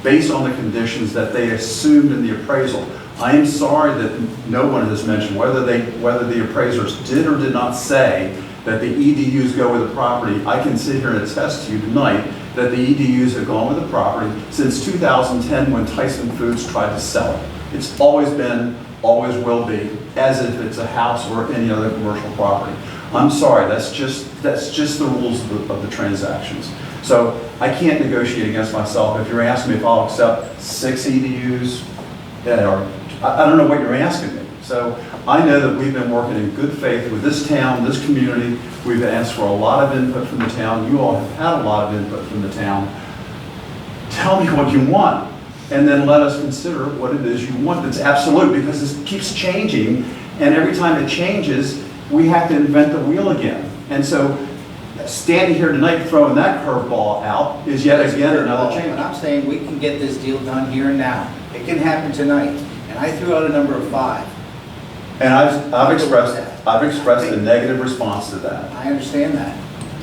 based on the conditions that they assumed in the appraisal. I am sorry that no one has mentioned whether the appraisers did or did not say that the EDUs go with the property. I can sit here and attest to you tonight that the EDUs have gone with the property since 2010 when Tyson Foods tried to sell it. It's always been, always will be, as if it's a house or any other commercial property. I'm sorry, that's just the rules of the transactions. So I can't negotiate against myself. If you're asking me if I'll accept 6 EDUs, I don't know what you're asking me. So I know that we've been working in good faith with this town, this community. We've asked for a lot of input from the town. You all have had a lot of input from the town. Tell me what you want, and then let us consider what it is you want that's absolute, because this keeps changing, and every time it changes, we have to invent the wheel again. And so standing here tonight throwing that curveball out is yet again another change. And I'm saying we can get this deal done here and now. It can happen tonight. And I threw out a number of 5. And I've expressed a negative response to that. I understand that.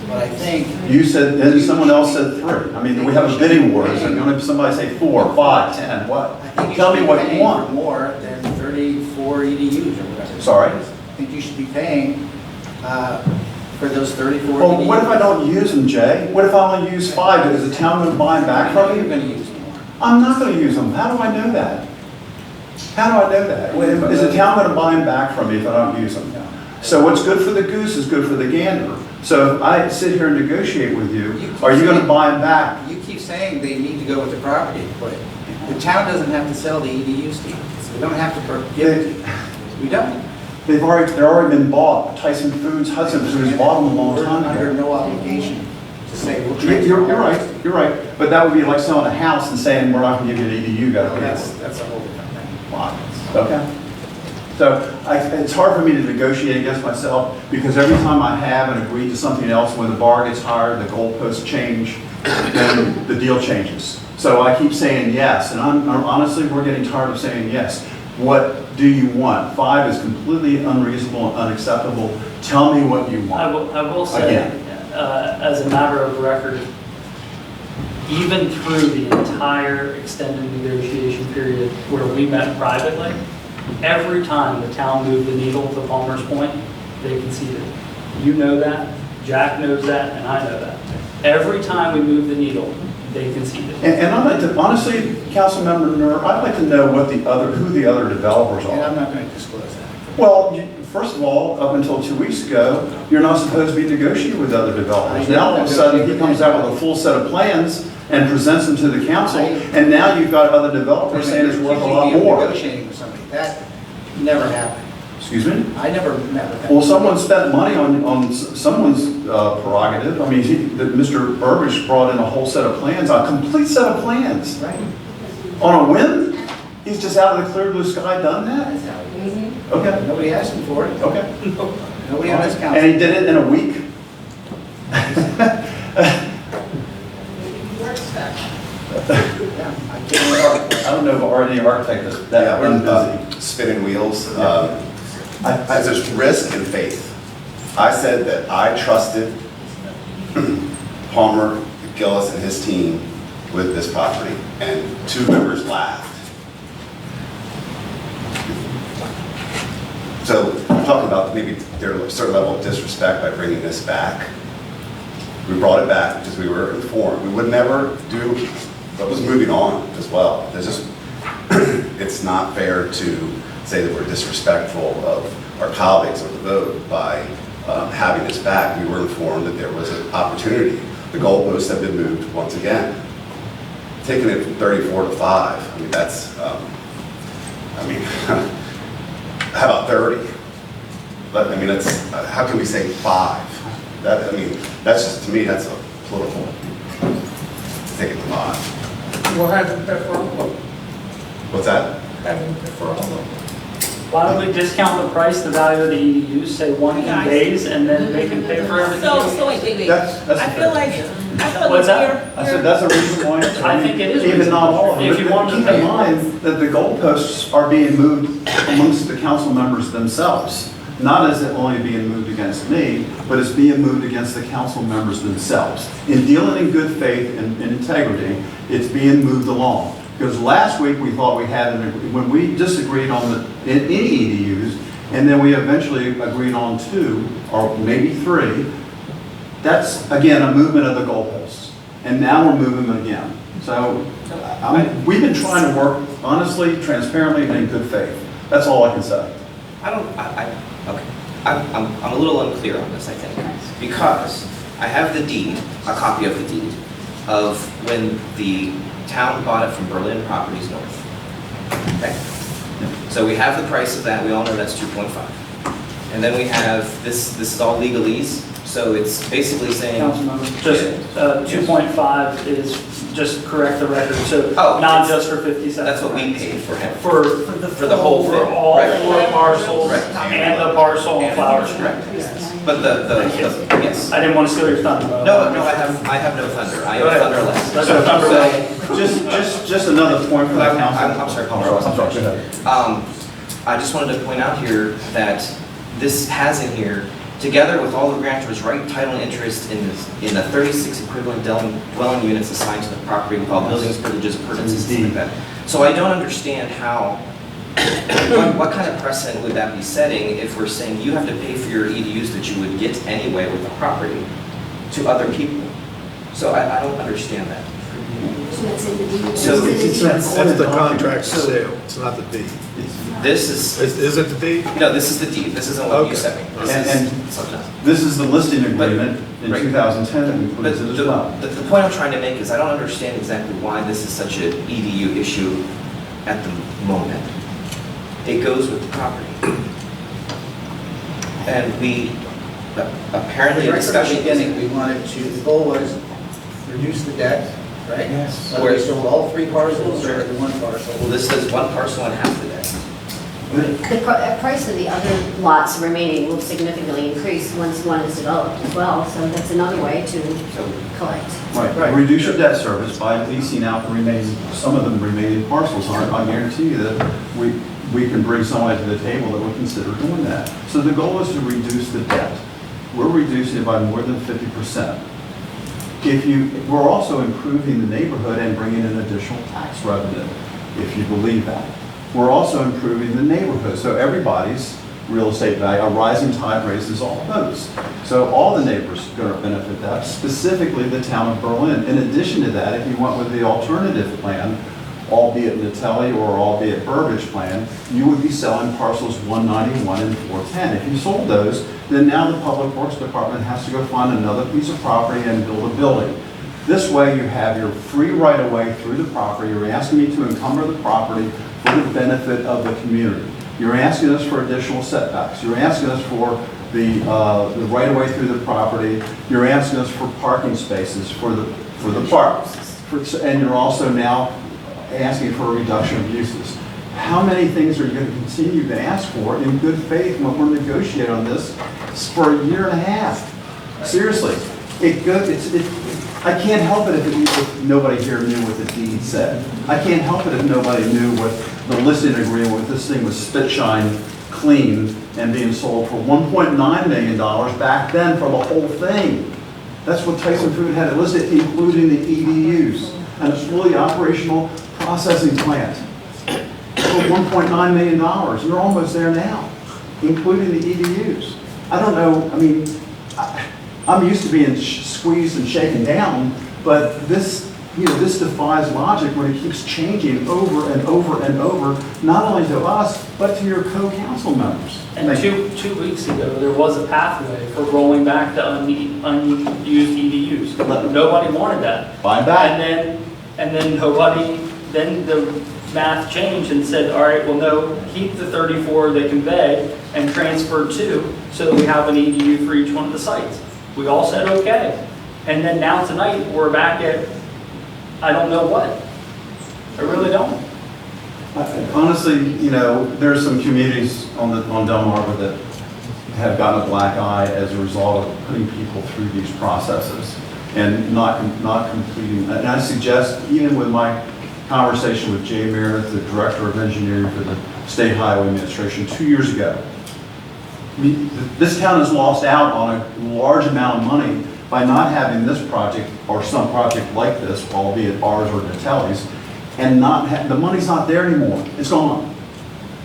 But I think... You said, and someone else said 3. I mean, we have a bidding war. Is there going to be somebody say 4, 5, 10, what? I think you Tell should me be what you paying for want. more than 34 EDUs or whatever. Sorry? I think you should be paying for those 34 Well, EDUs. what if I don't use them, Jay? What if I only use 5? Is the town going to buy them back I know from you're me? going to use more. I'm not going to use them. How do I know that? How do I know that? Is the town going to buy them back from me if I don't use them? So what's good for the goose is good for the gander. So if I sit here and negotiate with you, are you going to buy them back? You keep saying they need to go with the property, but the town doesn't have to sell the EDUs to you. We don't have to give it to you. We don't. They're already been bought. Tyson Foods, Hudson Foods bought them a long We're time under ago. no obligation to say we'll transfer. You're right, you're right. But that would be like selling a house and saying, we're not going to give you an EDU, you got to pay for it. That's a whole different thing. Wow. Okay. So it's hard for me to negotiate against myself because every time I have and agree to something else, when the bar gets higher, the goalposts change, then the deal changes. So I keep saying yes, and honestly, we're getting tired of saying yes. What do you want? 5 is completely unreasonable and unacceptable. Tell me what you want. I will say, as a matter of record, even through the entire extended negotiation period where we met privately, every time the town moved the needle to Palmer's Point, they conceded. You know that, Jack knows that, and I know that. Every time we moved the needle, they conceded. And I'd like to, honestly, Councilmember Nur, I'd like to know who the other developers And I'm are. not going to disclose that. Well, first of all, up until 2 weeks ago, you're not supposed to be negotiating with other developers. Now all of a sudden, he comes out with a full set of plans and presents them to the council, and now you've got other developers saying it's worth a lot Accusing me of more. Negotiating with somebody, that never happened. Excuse me? I never met with that. Well, someone spent money on someone's prerogative. I mean, Mr. Burbidge brought in a whole set of plans, a complete set of plans. Right. On a whim? He's just out of the clear blue sky done that? Okay, Nobody asked him for it. okay. Nobody on this council. And he did it in a week? Yeah, I can't. I don't know if already the architect is Yeah, that we're busy. spinning wheels. There's risk and faith. I said that I trusted Palmer, Gillis, and his team with this property, and two members laughed. So I'm talking about maybe there's a certain level of disrespect by bringing this back. We brought it back because we were informed. We would never do what was moving on as well. There's just, it's not fair to say that we're disrespectful of our colleagues or the vote by having this back. We were informed that there was an opportunity. The goalposts have been moved once again. Taking it from 34 to 5, I mean, that's, how about 30? But, I mean, that's, how can we say 5? That, I mean, that's just, to me, that's a political, take it to 5. We'll have them pay for all of them. What's that? Have them pay for all of them. Why don't we discount the price, the value of the EDUs, say 1 days, and then they can pay for everything? So wait. That's I feel like What's that? I said, that's a reason why. I think it is Even not all of them. If you wanted to Keep pay in more. mind that the goalposts are being moved amongst the council members themselves. Not as it only being moved against me, but it's being moved against the council members themselves. In dealing in good faith and integrity, it's being moved along. Because last week we thought we had, when we disagreed on any EDUs, and then we eventually agreed on 2, or maybe 3, that's, again, a movement of the goalposts. And now we're moving them again. So we've been trying to work honestly, transparently, and in good faith. That's all I can say. Okay. I'm a little unclear on this, I think, because I have the deed, a copy of the deed, of when the town bought it from Berlin Properties North. Okay? So we have the price of that, we all know that's 2.5. And then we have, this is all legalese, so it's basically saying. Councilmember, just 2.5 is, just correct the record, so Oh, not just for 50 cents. That's what we paid for him. For the whole For thing, all right. 4 parcels Right. and the parcel on Flower Street. Correct. But yes. I didn't want to steal your thunder. but- No, I have no thunder. I Go am ahead. thunderless. Let's go thunder. Just another point for the council. I'm sorry, Paul. I'm sorry, go ahead. I just wanted to point out here that this has in here, together with all the grantor's right, title, and interest in the 36 equivalent dwelling units assigned to the property with all buildings, privileges, appurtenances, things like that. So I don't understand how, what kind of precedent would that be setting if we're saying you have to pay for your EDUs that you would get anyway with the property to other people? So I don't understand that. So That's the contract sale, it's not the deed. this is, Is it the deed? no, this is the deed. This isn't what you Okay. sent me. This And- is something else. This is the listing agreement in Right. 2010 that But includes it as well. the point I'm trying to make is I don't understand exactly why this is such an EDU issue at the moment. It goes with the property. And we, apparently a Right from the discussion. beginning, we wanted to, the goal was reduce the debt, right? Yes. Whether we sold all 3 parcels or the 1 parcel. Well, this says 1 parcel and half the debt. The price of the other lots remaining will significantly increase once one is developed as well, so that's another way to So collect. Right, reduce your debt service by leasing out the remaining, some of the remaining parcels. I guarantee you that we can bring somebody to the table that would consider doing that. So the goal is to reduce the debt. We're reducing it by more than 50%. We're also improving the neighborhood and bringing in additional tax revenue, if you believe that. We're also improving the neighborhood, so everybody's real estate value, a rising tide raises all boats. So all the neighbors are going to benefit that, specifically the town of Berlin. In addition to that, if you went with the alternative plan, albeit Natelli or albeit Burbidge plan, you would be selling parcels 191 and 410. If you sold those, then now the Public Works Department has to go find another piece of property and build a building. This way, you have your free right-of-way through the property. You're asking me to encumber the property for the benefit of the community. You're asking us for additional setbacks. You're asking us for the right-of-way through the property. You're asking us for parking spaces for the park. And you're also now asking for a reduction of uses. How many things are you going to continue to ask for in good faith when we're negotiating on this for a year and a half? Seriously, I can't help it if nobody here knew what the deed said. I can't help it if nobody knew what the listing agreement with this thing was spit shine clean and being sold for $1.9 million back then for the whole thing. That's what Tyson Food had it listed, including the EDUs and a fully operational processing plant for $1.9 million. You're almost there now, including the EDUs. I don't know, I mean, I'm used to being squeezed and shaken down, but this, this defies logic when it keeps changing over and over and over, not only to us, but to your co-council members. And two weeks ago, there was a pathway for rolling back the unused EDUs. Nobody wanted that. Buy back. And then then the math changed and said, all right, well, no, keep the 34 they convey and transfer 2 so that we have an EDU for each one of the sites. We all said, okay. And then now tonight, we're back at, I don't know what. I really don't. Honestly, there's some communities on Delmarva that have gotten a black eye as a result of putting people through these processes and not completing. And I suggest, even with my conversation with Jay Meredith, the Director of Engineering for the State Highway Administration 2 years ago, this town has lost out on a large amount of money by not having this project or some project like this, albeit ours or Natelli's, and the money's not there anymore. It's gone.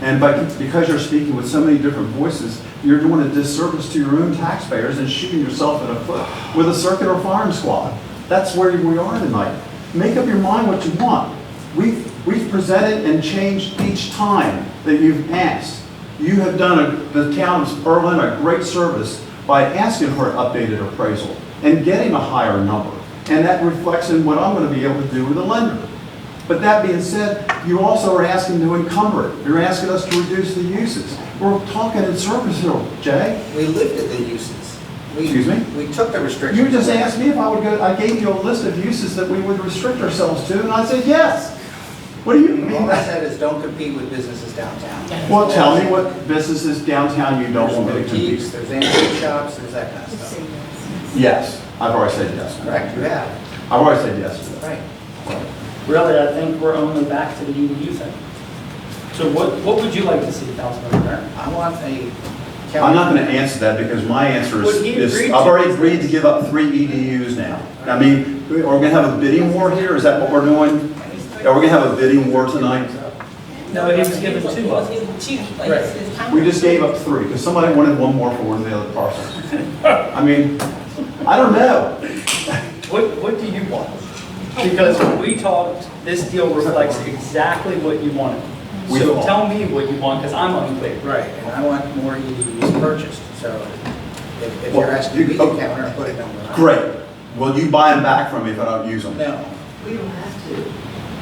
And because you're speaking with so many different voices, you're doing a disservice to your own taxpayers and shooting yourself in the foot with a circular firing squad. That's where we are tonight. Make up your mind what you want. We've presented and changed each time that you've asked. You have done the town of Berlin a great service by asking for an updated appraisal and getting a higher number. And that reflects in what I'm going to be able to do with the lender. But that being said, you also are asking to encumber it. You're asking us to reduce the uses. We're talking in circles here, Jay. We lifted the uses. Excuse me? We took the restrictions. You just asked me if I would go, I gave you a list of uses that we would restrict ourselves to, and I said yes. What do you mean? All I said is don't compete with businesses downtown. Well, tell me what businesses downtown you don't want me to compete. Boutiques, there's antique shops, there's that kind of stuff. Yes, I've already said yes. Correct, you have. I've already said yes to that. Right. Really, I think we're only back to the EDU thing. So what would you like to see, Councilmember Mayor? I want a. I'm not going to answer that because my answer is I've already agreed to give up 3 EDUs now. I mean, are we going to have a bidding war here? Is that what we're doing? Are we going to have a bidding war tonight? No, he was given 2 up. Right. We just gave up 3 because somebody wanted 1 more for one of the other parcels. I mean, I don't know. What do you want? Because when we talked, this deal reflects exactly what you wanted. So tell me what you want, because I'm unclear. Right, and I want more EDUs purchased, so if you're asking me to counter and put it down. Great. Will you buy them back from me if I don't use them? No, We don't have to.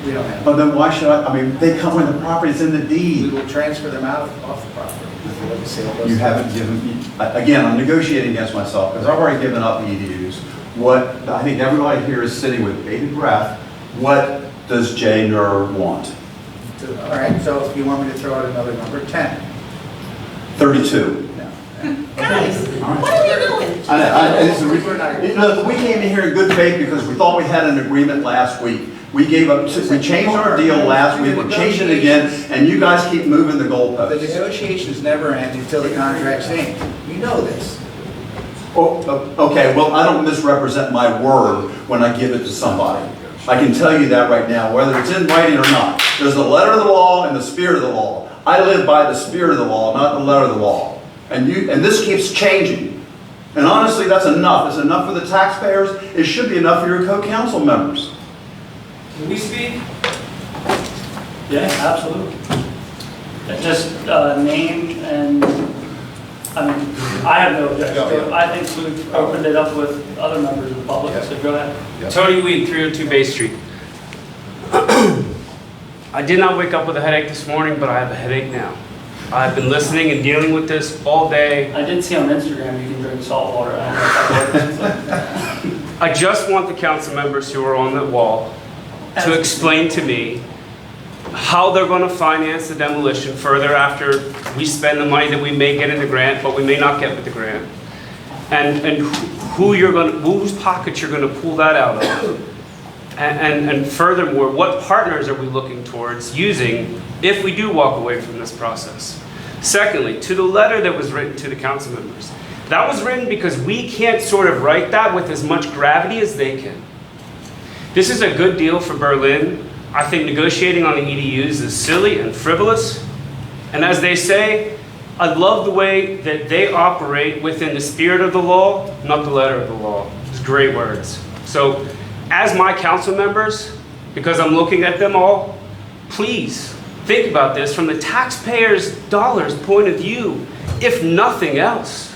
we don't have. But then why should I mean, they come when the property's in the We deed. will transfer them off the property before the sale goes. You haven't given me, again, I'm negotiating against myself because I've already given up the EDUs. What, I think everybody here is sitting with bated breath. What does Jay Nur want? All right, so if you want me to throw out another number, 10. 32. No. Guys, what are we doing? Look, we came in here in good faith because we thought we had an agreement last week. We changed our deal last week, we changed it again, and you guys keep moving the The goalposts. negotiations never end until the contract's inked. You know this. Oh, okay, well, I don't misrepresent my word when I give it to somebody. I can tell you that right now, whether it's in writing or not. There's the letter of the law and the spirit of the law. I live by the spirit of the law, not the letter of the law. And this keeps changing. And honestly, that's enough. It's enough for the taxpayers. It should be enough for your co-council members. Can we speak? Yeah, absolutely. Just name and I mean, I have no objection to it. I think we've opened it up with other members of the public, so go ahead. Tony Weed, 302 Bay Street. I did not wake up with a headache this morning, but I have a headache now. I've been listening and dealing with this all day. I did see on Instagram you can drink salt water. I don't know if that works. I just want the council members who are on the wall to explain to me how they're going to finance the demolition further after we spend the money that we may get in the grant, but we may not get with the grant. And whose pockets you're going to pull that out of. And furthermore, what partners are we looking towards using if we do walk away from this process? Secondly, to the letter that was written to the council members. That was written because we can't sort of write that with as much gravity as they can. This is a good deal for Berlin. I think negotiating on the EDUs is silly and frivolous. And as they say, I love the way that they operate within the spirit of the law, not the letter of the law. It's great words. So, as my council members, because I'm looking at them all, please think about this from the taxpayers' dollars point of view, if nothing else.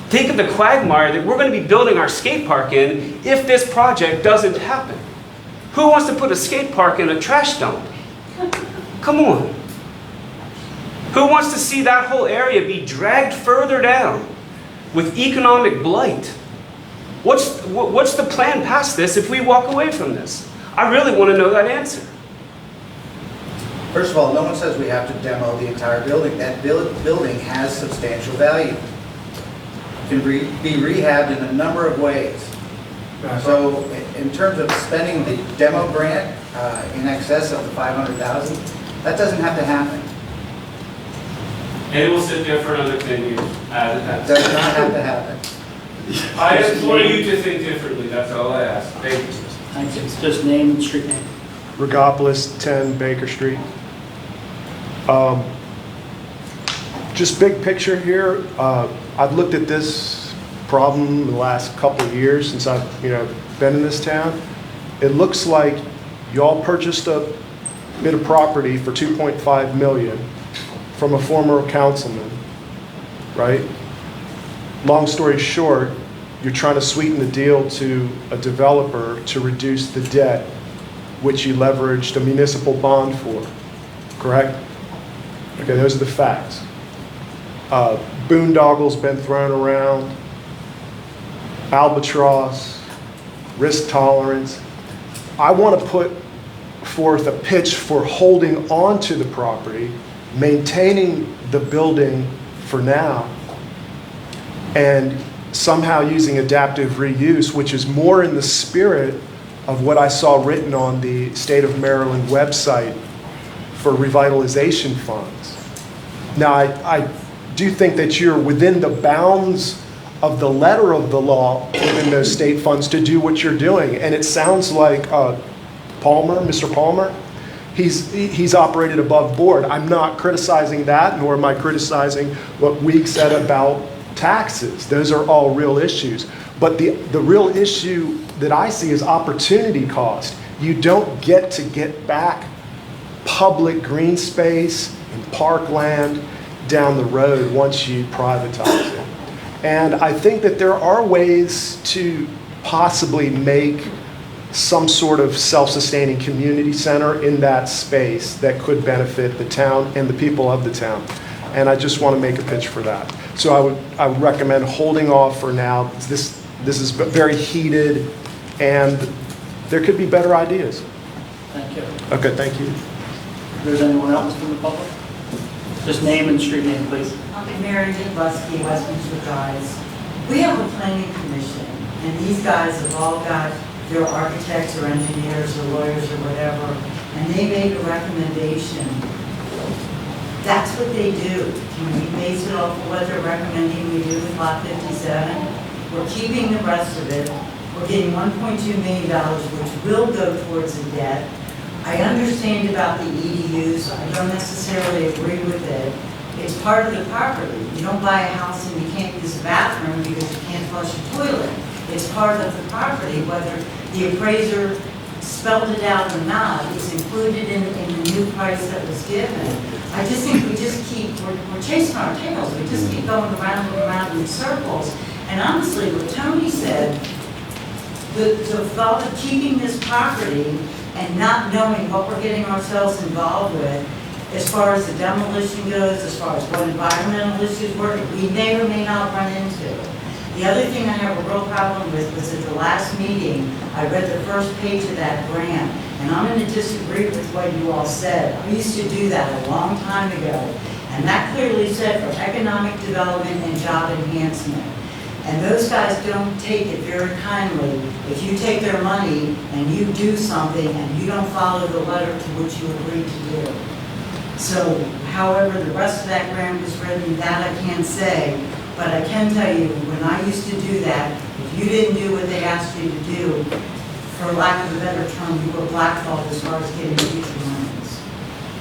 Think of the quagmire that we're going to be building our skate park in if this project doesn't happen. Who wants to put a skate park in a trash dump? Come on. Who wants to see that whole area be dragged further down with economic blight? What's the plan past this if we walk away from this? I really want to know that answer. First of all, no one says we have to demo the entire building. That building has substantial value. It can be rehabbed in a number of ways. So in terms of spending the demo grant in excess of the $500,000, that doesn't have to happen. And it will sit there for another 10 years. It does not have to happen. I implore you to think differently, that's all I ask. Thank you. Thank you. Just name and street name. Regopolis, 10 Baker Street. Just big picture here, I've looked at this problem the last couple of years since I've been in this town. It looks like y'all purchased a bit of property for $2.5 million from a former councilman, right? Long story short, you're trying to sweeten the deal to a developer to reduce the debt which you leveraged a municipal bond for, correct? Okay, those are the facts. Boondoggle's been thrown around, albatross, risk tolerance. I want to put forth a pitch for holding on to the property, maintaining the building for now, and somehow using adaptive reuse, which is more in the spirit of what I saw written on the State of Maryland website for revitalization funds. Now, I do think that you're within the bounds of the letter of the law within those state funds to do what you're doing. And it sounds like Mr. Palmer, he's operated above board. I'm not criticizing that, nor am I criticizing what Weeks said about taxes. Those are all real issues. But the real issue that I see is opportunity cost. You don't get to get back public green space and parkland down the road once you privatize it. And I think that there are ways to possibly make some sort of self-sustaining community center in that space that could benefit the town and the people of the town. And I just want to make a pitch for that. So I would recommend holding off for now. This is very heated, and there could be better ideas. Thank you. Okay, thank you. If there's anyone else from the public? Just name and street name, please. Mary Lusky, Westminster Drive. We have a planning commission, and these guys have all got their architects or engineers or lawyers or whatever, and they make a recommendation. That's what they do. When we base it off of what they're recommending we do with Lot 57, we're keeping the rest of it. We're getting $1.2 million, which will go towards the debt. I understand about the EDUs. I don't necessarily agree with it. It's part of the property. You don't buy a house and you can't use a bathroom because you can't flush a toilet. It's part of the property, whether the appraiser spelled it out or not. It's included in the new price that was given. I just think we just keep, we're chasing our tails. We just keep going around and around in circles. And honestly, what Tony said, the thought of keeping this property and not knowing what we're getting ourselves involved with, as far as the demolition goes, as far as what environmental issues we may or may not run into. The other thing I have a real problem with was at the last meeting, I read the first page of that grant, and I'm going to disagree with what you all said. I used to do that a long time ago, and that clearly said for economic development and job enhancement. And those guys don't take it very kindly if you take their money and you do something and you don't follow the letter to which you agreed to do. So, however, the rest of that grant was written, that I can't say, but I can tell you, when I used to do that, if you didn't do what they asked you to do, for lack of a better term, you were blackballed as far as getting future loans.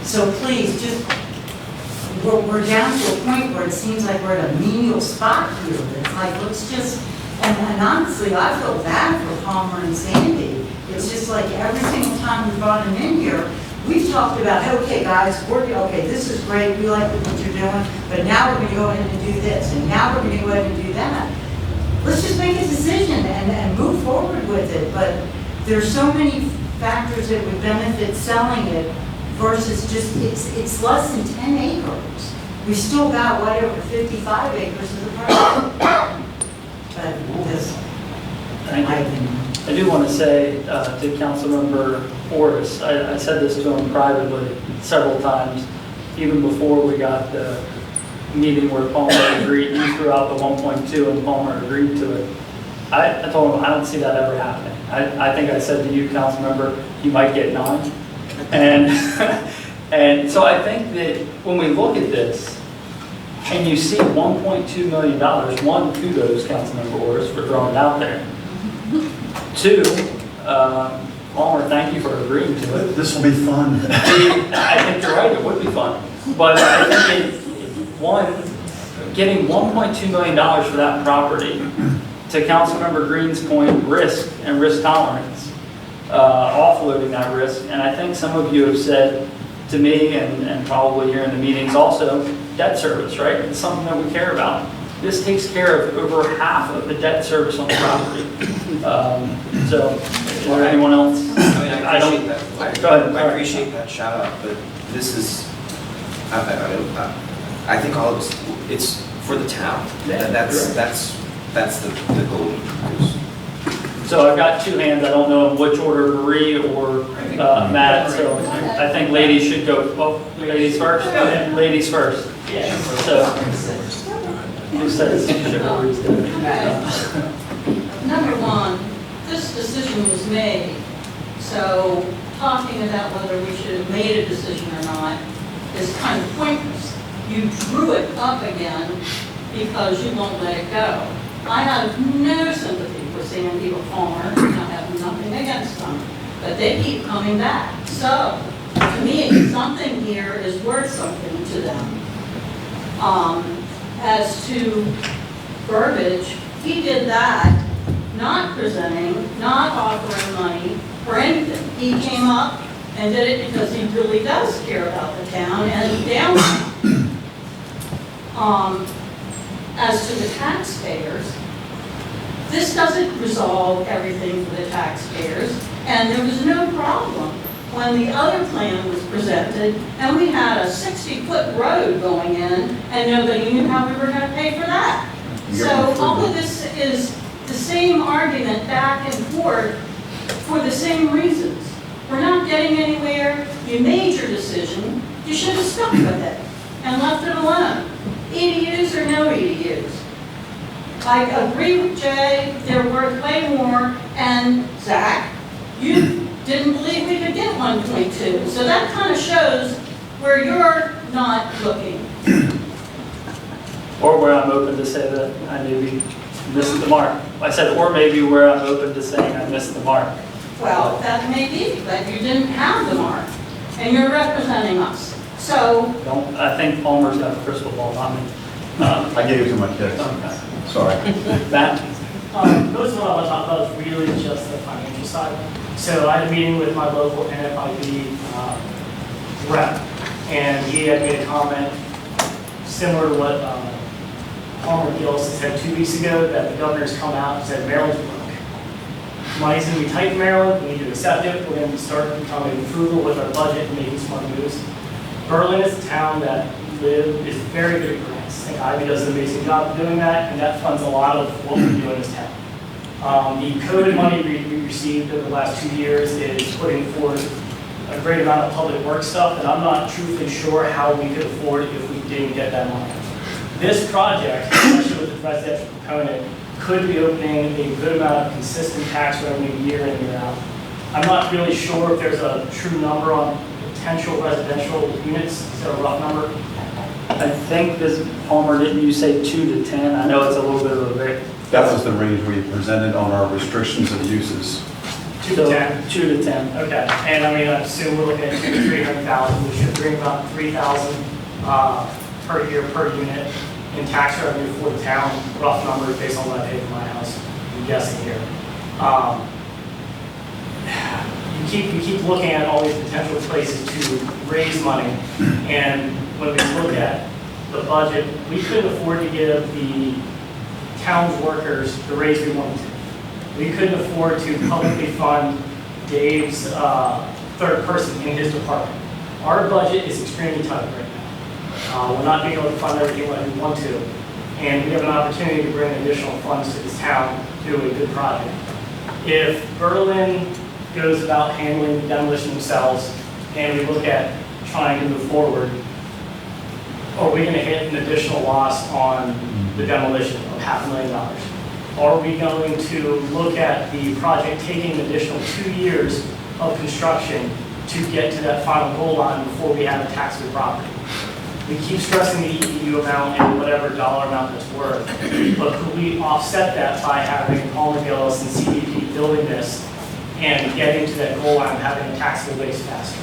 So please, just, we're down to a point where it seems like we're at a menial spot here. It's like, let's just, and honestly, I feel bad for Palmer and Sandy. It's just like every single time we brought them in here, we've talked about, okay, guys, okay, this is great, we like what you're doing, but now we're going to go ahead and do this, and now we're going to go ahead and do that. Let's just make a decision and move forward with it. But there's so many factors that would benefit selling it versus just, it's less than 10 acres. We still got, whatever, 55 acres of the project. But this, Thank you. I do want to say to Councilmember Orris, I said this to him privately several times, even before we got the meeting where Palmer agreed, he threw out the 1.2 and Palmer agreed to it. I told him I don't see that ever happening. I think I said to you, Councilmember, you might get 9. And, and so I think that when we look at this and you see $1.2 million, one, kudos, Councilmember Orris, for throwing it out there. 2, Palmer, thank you for agreeing to it. This will be fun. I think you're right, it would be fun. But I think, getting $1.2 million for that property, to Councilmember Green's point, risk and risk tolerance, offloading that risk. And I think some of you have said to me, and probably here in the meetings also, debt service, right? It's something that we care about. This takes care of over half of the debt service on the property. So, is there anyone else? I mean, I appreciate that. Go ahead. I appreciate that shout out, but this is, I think all of it's for the town. Yeah, That's the goal. So I've got 2 hands. I don't know in which order, Marie or Matt. So I think ladies should go. Oh, ladies first. Ladies first. Yeah. So who says Marie's doing it? Number one, this decision was made. So talking about whether we should have made a decision or not is kind of pointless. You drew it up again because you won't let it go. I have no sympathy for Sandy or Palmer. I have nothing against them, but they keep coming back. So, to me, something here is worth something to them. As to Burbidge, he did that, not presenting, not offering money for anything. He came up and did it because he really does care about the town and downtown. As to the taxpayers, this doesn't resolve everything for the taxpayers, and there was no problem when the other plan was presented, and we had a 60-foot road going in, and nobody knew how we were going to pay for that. So all of this is the same argument back and forth for the same reasons. We're not getting anywhere. You made your decision. You should have stuck with it and left it alone. EDUs or no EDUs. I agree with Jay, they're worth way more, and Zach, you didn't believe we could get 1.2. So that kind of shows where you're not looking. Or where I'm open to say that I maybe missed the mark. I said, or maybe where I'm open to saying I missed the mark. Well, that may be, but you didn't have the mark, and you're representing us. So, I think Palmer's got a crystal ball, not me. I gave it to my kids. Okay. Sorry. Matt? Most of what I want to talk about is really just the financial side. So I had a meeting with my local NFIB rep, And he had made a comment similar to what Palmer Gillis said 2 weeks ago, that the governor's come out and said Maryland's broke. Money's gonna be tight in Maryland, we need to accept it, we're gonna start becoming frugal with our budget and making smart moves. Berlin is a town that is very good at grants. I think Ivy does an amazing job of doing that, and that funds a lot of what we do in this town. The COVID money we received over the last 2 years is putting forth a great amount of public work stuff, and I'm not truthfully sure how we could afford it if we didn't get that money. This project, especially with the residential component, could be opening a good amount of consistent tax revenue year in, year out. I'm not really sure if there's a true number on potential residential units. Is that a rough number? I think this, Palmer, didn't you say 2 to 10? I know it's a little bit of a big. That was the range we presented on our restrictions of uses. 2 to 10? 2 to 10. Okay, and I mean, I assume we're looking at 200,000 to 300,000, which should bring about 3,000 per year per unit in tax revenue for the town. Rough numbers based on what I paid for my house, I'm guessing here. You keep looking at all these potential places to raise money, and when we look at the budget, we couldn't afford to give the town's workers the raise we wanted to. We couldn't afford to publicly fund Dave's third person in his department. Our budget is extremely tight right now. We're not being able to fund everything like we want to, and we have an opportunity to bring additional funds to this town to do a good project. If Berlin goes about handling the demolition themselves, and we look at trying to move forward, are we going to hit an additional loss on the demolition of $500,000? Are we going to look at the project taking an additional 2 years of construction to get to that final goal line before we have a taxable property? We keep stressing the EDU amount and whatever dollar amount that's worth, but could we offset that by having Palmer Gillis and CDP building this and getting to that goal line, having a taxable base faster?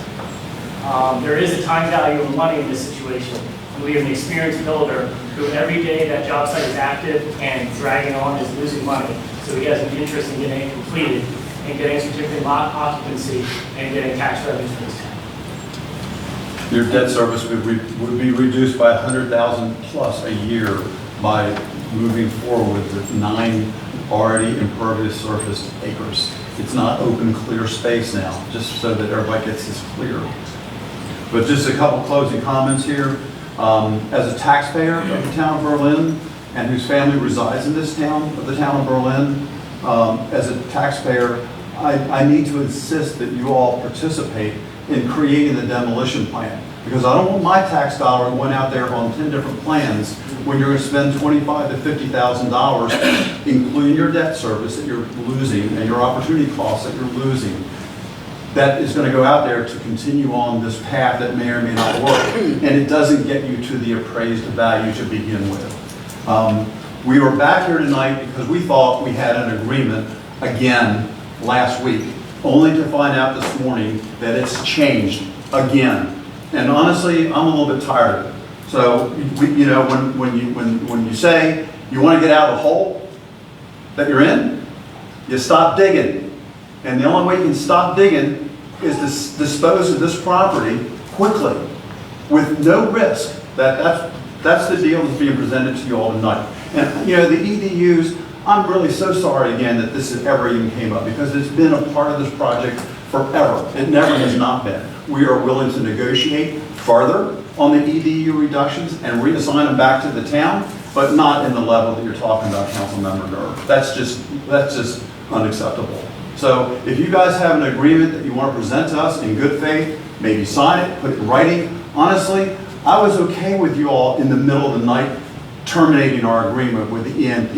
There is a time value of money in this situation. We have an experienced builder who every day that job site is active and dragging on is losing money. So he has an interest in getting it completed and getting a certificate of occupancy and getting tax revenues for this town. Your debt service would be reduced by 100,000 plus a year by moving forward with 9 already impervious surface acres. It's not open, clear space now, just so that everybody gets this clear. But just a couple closing comments here. As a taxpayer of the town of Berlin and whose family resides in this town, of the town of Berlin, as a taxpayer, I need to insist that you all participate in creating the demolition plan. Because I don't want my tax dollar going out there on 10 different plans when you're going to spend $25,000 to $50,000, including your debt service that you're losing and your opportunity costs that you're losing. That is going to go out there to continue on this path that may or may not work, and it doesn't get you to the appraised value to begin with. We were back here tonight because we thought we had an agreement again last week, only to find out this morning that it's changed again. And honestly, I'm a little bit tired of it. So, you know, when you say you want to get out of the hole that you're in, you stop digging. And the only way you can stop digging is to dispose of this property quickly, with no risk. That's the deal that's being presented to you all tonight. And you know, the EDUs, I'm really so sorry again that this has ever even came up, because it's been a part of this project forever. It never has not been. We are willing to negotiate further on the EDU reductions and reassign them back to the town, but not in the level that you're talking about, Councilmember Durr. That's just unacceptable. So if you guys have an agreement that you want to present to us in good faith, maybe sign it, put it in writing. Honestly, I was okay with you all in the middle of the night terminating our agreement with the EMP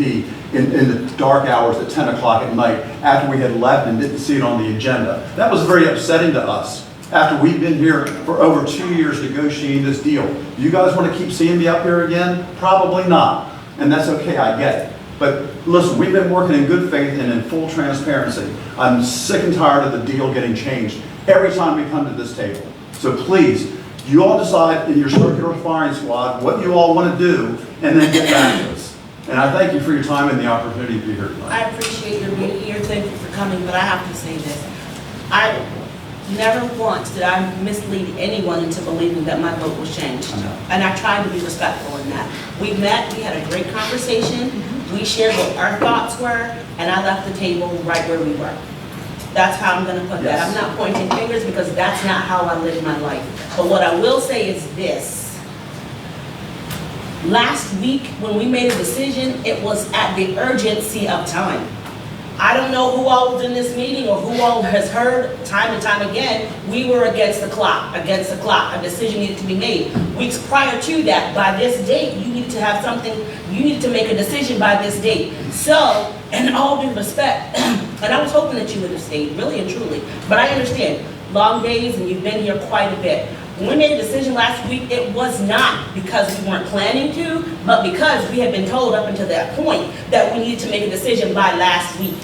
in the dark hours at 10 o'clock at night after we had left and didn't see it on the agenda. That was very upsetting to us after we've been here for over 2 years negotiating this deal. Do you guys want to keep seeing me up here again? Probably not. And that's okay, I get it. But listen, we've been working in good faith and in full transparency. I'm sick and tired of the deal getting changed every time we come to this table. So please, you all decide in your circular firing squad what you all want to do, and then get back to us. And I thank you for your time and the opportunity to be here tonight. I appreciate your being here. Thank you for coming, but I have to say this. I never once did I mislead anyone into believing that my vote was changed. And I tried to be respectful in that. We met, we had a great conversation, we shared what our thoughts were, and I left the table right where we were. That's how I'm gonna put that. I'm not pointing fingers because that's not how I live my life. But what I will say is this. Last week, when we made a decision, it was at the urgency of time. I don't know who all was in this meeting or who all has heard time and time again, we were against the clock. A decision needed to be made. Weeks prior to that, by this date, you need to have something, you need to make a decision by this date. So, in all due respect, and I was hoping that you would have stayed, really and truly, but I understand, long days and you've been here quite a bit. When we made a decision last week, it was not because we weren't planning to, but because we had been told up until that point that we needed to make a decision by last week.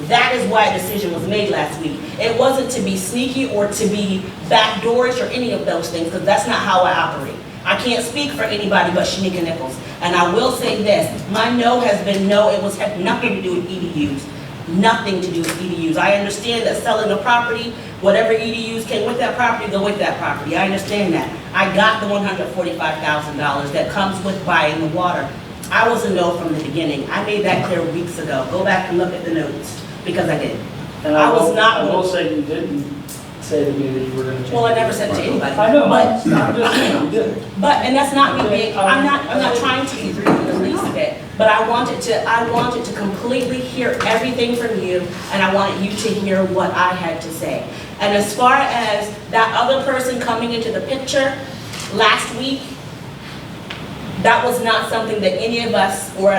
That is why a decision was made last week. It wasn't to be sneaky or to be backdoorish or any of those things, because that's not how I operate. I can't speak for anybody but Shanika Nichols. And I will say this, my no has been no, it had nothing to do with EDUs. Nothing to do with EDUs. I understand that selling a property, whatever EDUs came with that property, go with that property. I understand that. I got the $145,000 that comes with buying the water. I was a no from the beginning. I made that clear weeks ago. Go back and look at the notes, because I did. And I will say you didn't say to me that you were going to change. Well, I never said it to anybody. I know, but I'm just saying you did. But, and that's not me being, I'm not trying to be rude in the least bit, but I wanted to completely hear everything from you, and I wanted you to hear what I had to say. And as far as that other person coming into the picture last week, that was not something that any of us, or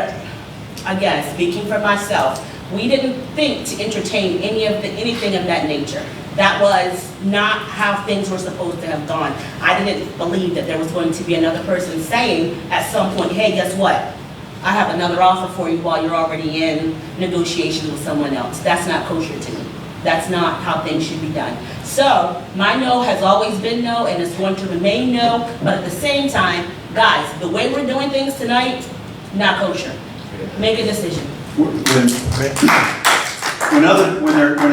again, speaking for myself, we didn't think to entertain anything of that nature. That was not how things were supposed to have gone. I didn't believe that there was going to be another person saying at some point, hey, guess what? I have another offer for you while you're already in negotiations with someone else. That's not kosher to me. That's not how things should be done. So my no has always been no, and it's going to remain no, but at the same time, guys, the way we're doing things tonight, not kosher. Make a decision. When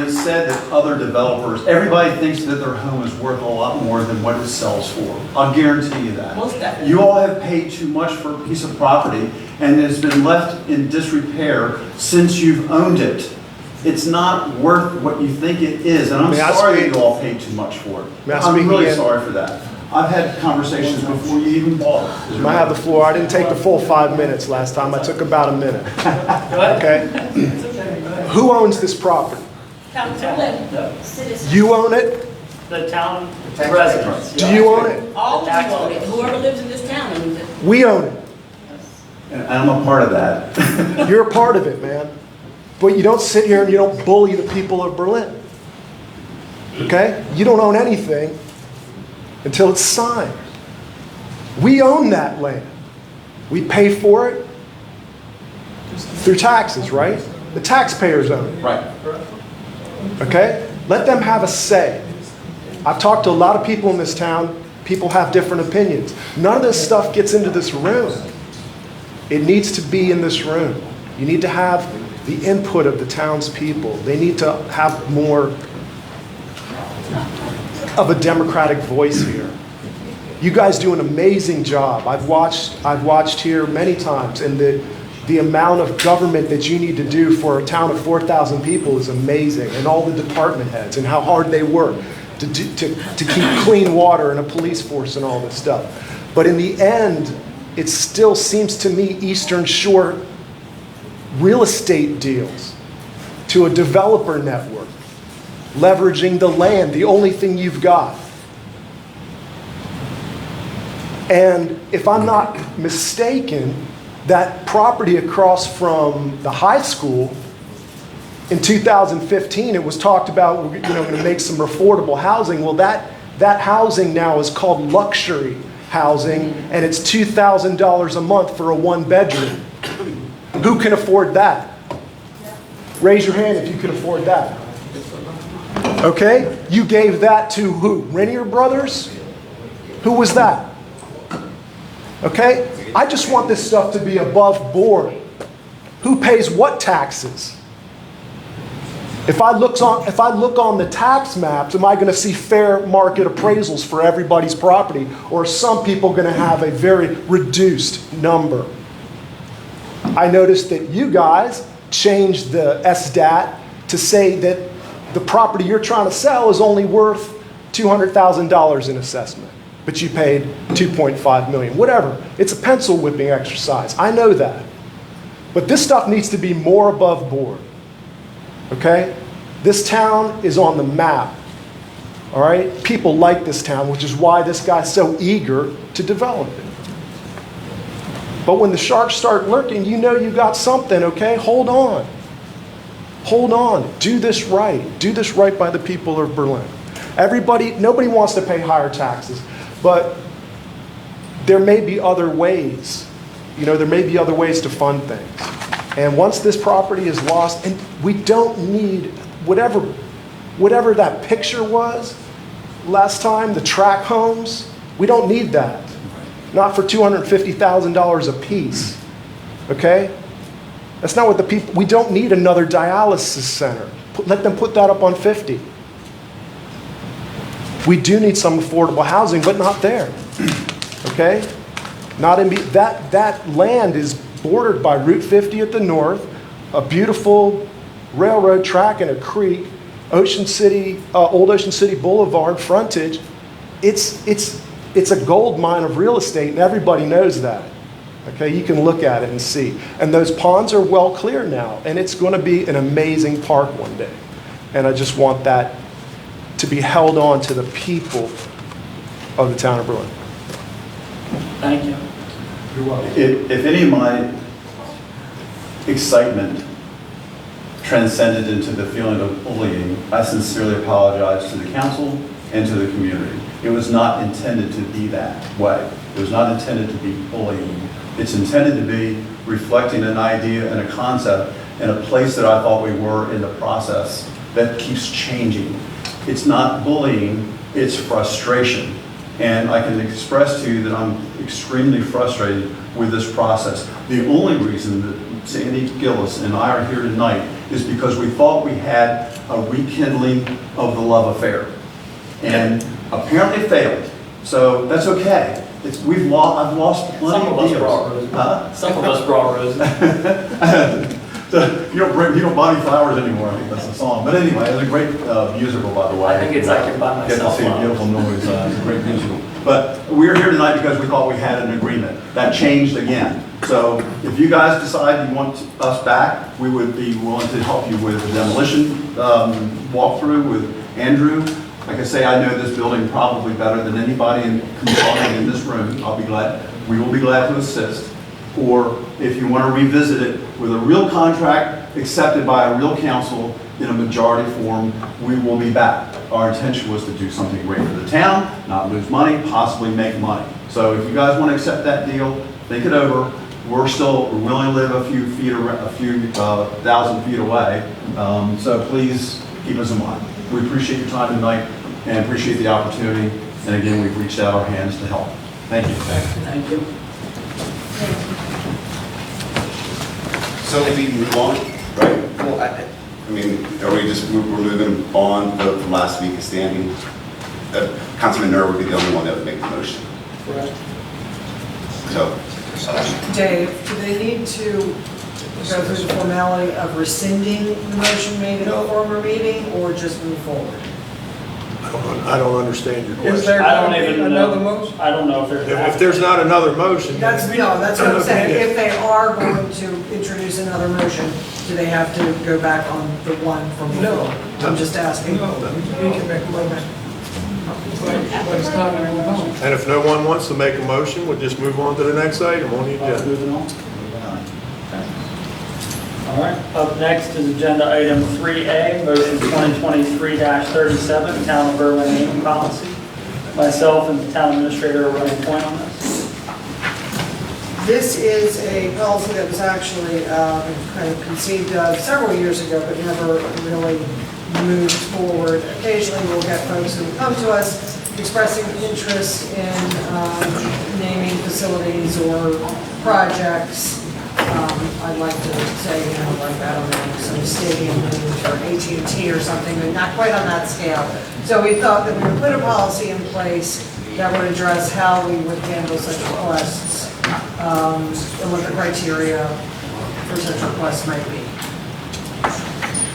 it's said that other developers, everybody thinks that their home is worth a lot more than what it sells for. I'll guarantee you that. Most definitely. You all have paid too much for a piece of property, and it has been left in disrepair since you've owned it. It's not worth what you think it is, and I'm sorry that you all paid too much for it. I'm really sorry for that. I've had conversations before you even bought it. I have the floor. I didn't take the full 5 minutes last time. I took about a minute. Okay? Who owns this property? You own it? The town residents. Do you own it? All of you own it. Whoever lives in this town owns it. We own it. And I'm a part of that. You're a part of it, man. But you don't sit here and you don't bully the people of Berlin. Okay? You don't own anything until it's signed. We own that land. We pay for it through taxes, right? The taxpayers own it. Right. Okay? Let them have a say. I've talked to a lot of people in this town. People have different opinions. None of this stuff gets into this room. It needs to be in this room. You need to have the input of the townspeople. They need to have more of a democratic voice here. You guys do an amazing job. I've watched here many times, and the amount of government that you need to do for a town of 4,000 people is amazing, and all the department heads and how hard they work to keep clean water and a police force and all this stuff. But in the end, it still seems to me Eastern Shore real estate deals to a developer network, leveraging the land, the only thing you've got. And if I'm not mistaken, that property across from the high school, in 2015, it was talked about, going to make some affordable housing. Well, that housing now is called luxury housing, and it's $2,000 a month for a one-bedroom. Who can afford that? Raise your hand if you can afford that. Okay? You gave that to who? Renier Brothers? Who was that? Okay? I just want this stuff to be above board. Who pays what taxes? If I look on the tax maps, am I going to see fair market appraisals for everybody's property? Or are some people going to have a very reduced number? I noticed that you guys changed the SDAT to say that the property you're trying to sell is only worth $200,000 in assessment, but you paid $2.5 million. Whatever. It's a pencil whipping exercise. I know that. But this stuff needs to be more above board. Okay? This town is on the map. All right? People like this town, which is why this guy's so eager to develop it. But when the sharks start lurking, you know you got something, okay? Hold on. Hold on. Do this right. Do this right by the people of Berlin. Nobody wants to pay higher taxes, but there may be other ways. You know, there may be other ways to fund things. And once this property is lost, and we don't need whatever that picture was last time, the tract homes, we don't need that. Not for $250,000 a piece, okay? That's not what the people, we don't need another dialysis center. Let them put that up on 50. We do need some affordable housing, but not there, okay? Not in, that land is bordered by Route 50 at the north, a beautiful railroad track and a creek, Ocean City, Old Ocean City Boulevard frontage. It's a gold mine of real estate, and everybody knows that. Okay, you can look at it and see. And those ponds are well clear now, and it's going to be an amazing park one day. And I just want that to be held on to the people of the town of Berlin. Thank you. You're welcome. If any of my excitement transcended into the feeling of bullying, I sincerely apologize to the council and to the community. It was not intended to be that way. It was not intended to be bullying. It's intended to be reflecting an idea and a concept in a place that I thought we were in the process that keeps changing. It's not bullying, it's frustration. And I can express to you that I'm extremely frustrated with this process. The only reason that Sandy Gillis and I are here tonight is because we thought we had a rekindling of the love affair. And apparently failed. So that's okay. I've lost plenty of deals. Some of us brought roses. So you don't buy me flowers anymore. I think that's the song. But anyway, it's a great musical, by the way. I think it's I Can Buy Get to Myself see a beautiful noise. It's a great musical. But we're here tonight because we thought we had an agreement. That changed again. So if you guys decide you want us back, we would be willing to help you with the demolition walkthrough with Andrew. Like I say, I know this building probably better than anybody in consulting in this room. We will be glad to assist. Or if you want to revisit it with a real contract accepted by a real council in a majority form, we will be back. Our intention was to do something great for the town, not lose money, possibly make money. So if you guys want to accept that deal, think it over. We're willing to live a few thousand feet away. So please keep us in mind. We appreciate your time tonight and appreciate the opportunity. And again, we've reached out our hands to help. Thank you. Thank you. So if we move on, right? Well, I mean, are we just, we're moving on from last week standing? Councilman Nur would be the only one that would make the motion. Correct. So. Dave, do they need to go through the formality of rescinding the motion made in a former meeting, or just move forward? I don't understand your Is question. there I don't going to be even another know. motion? I don't know if there's. If there's not another motion, That's what I'm saying. If they are going to introduce another motion, do they have to go back on the one from before? No. I'm just asking. No, we can make a motion. But it's not in the motion. and if no one wants to make a motion, we'll just move on to the next item on the agenda. Moving on. All right, up next is agenda item 3A, motion 2023-37, Town of Berlin naming policy. Myself and the town administrator are running point on this. This is a policy that was actually kind of conceived of several years ago, but never really moved forward. Occasionally, we'll get folks who come to us expressing interest in naming facilities or projects. I'd like to say, like, I don't know, some stadium or AT&T or something, but not quite on that scale. So we thought that we would put a policy in place that would address how we would handle such requests, and what the criteria for such requests might be.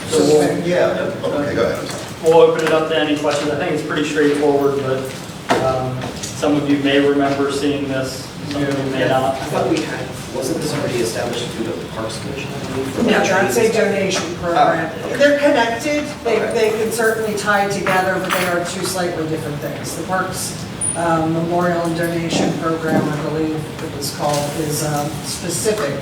So we'll, Yeah, okay, go ahead, I'm sorry. we'll open it up to any questions. I think it's pretty straightforward, but some of you may remember seeing this, some of you may not. I thought we had, wasn't this already established through the Parks Commission, I believe? for Yeah, the that's trees a and donation program. Oh, okay. They're connected, Okay. they can certainly tie together, but they are two slightly different things. The Parks Memorial and Donation Program, I believe it was called, is specific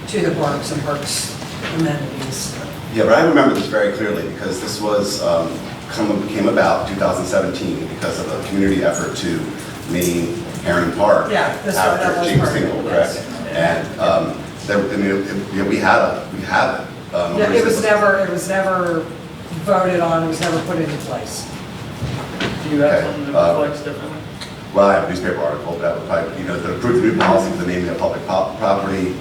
to the parks and parks amenities. Yeah, but I remember this very clearly because this was, came about 2017 because of a community effort to main Herring Park. Yeah, that After was James part of it, Dingle, yes. correct? And, there, I mean, we have it. Yeah, it was never voted on, it was never put into place. Do you have Okay, something that reflects differently? Well, I have a newspaper article, but that would probably, to approve the new policy for the naming of public property,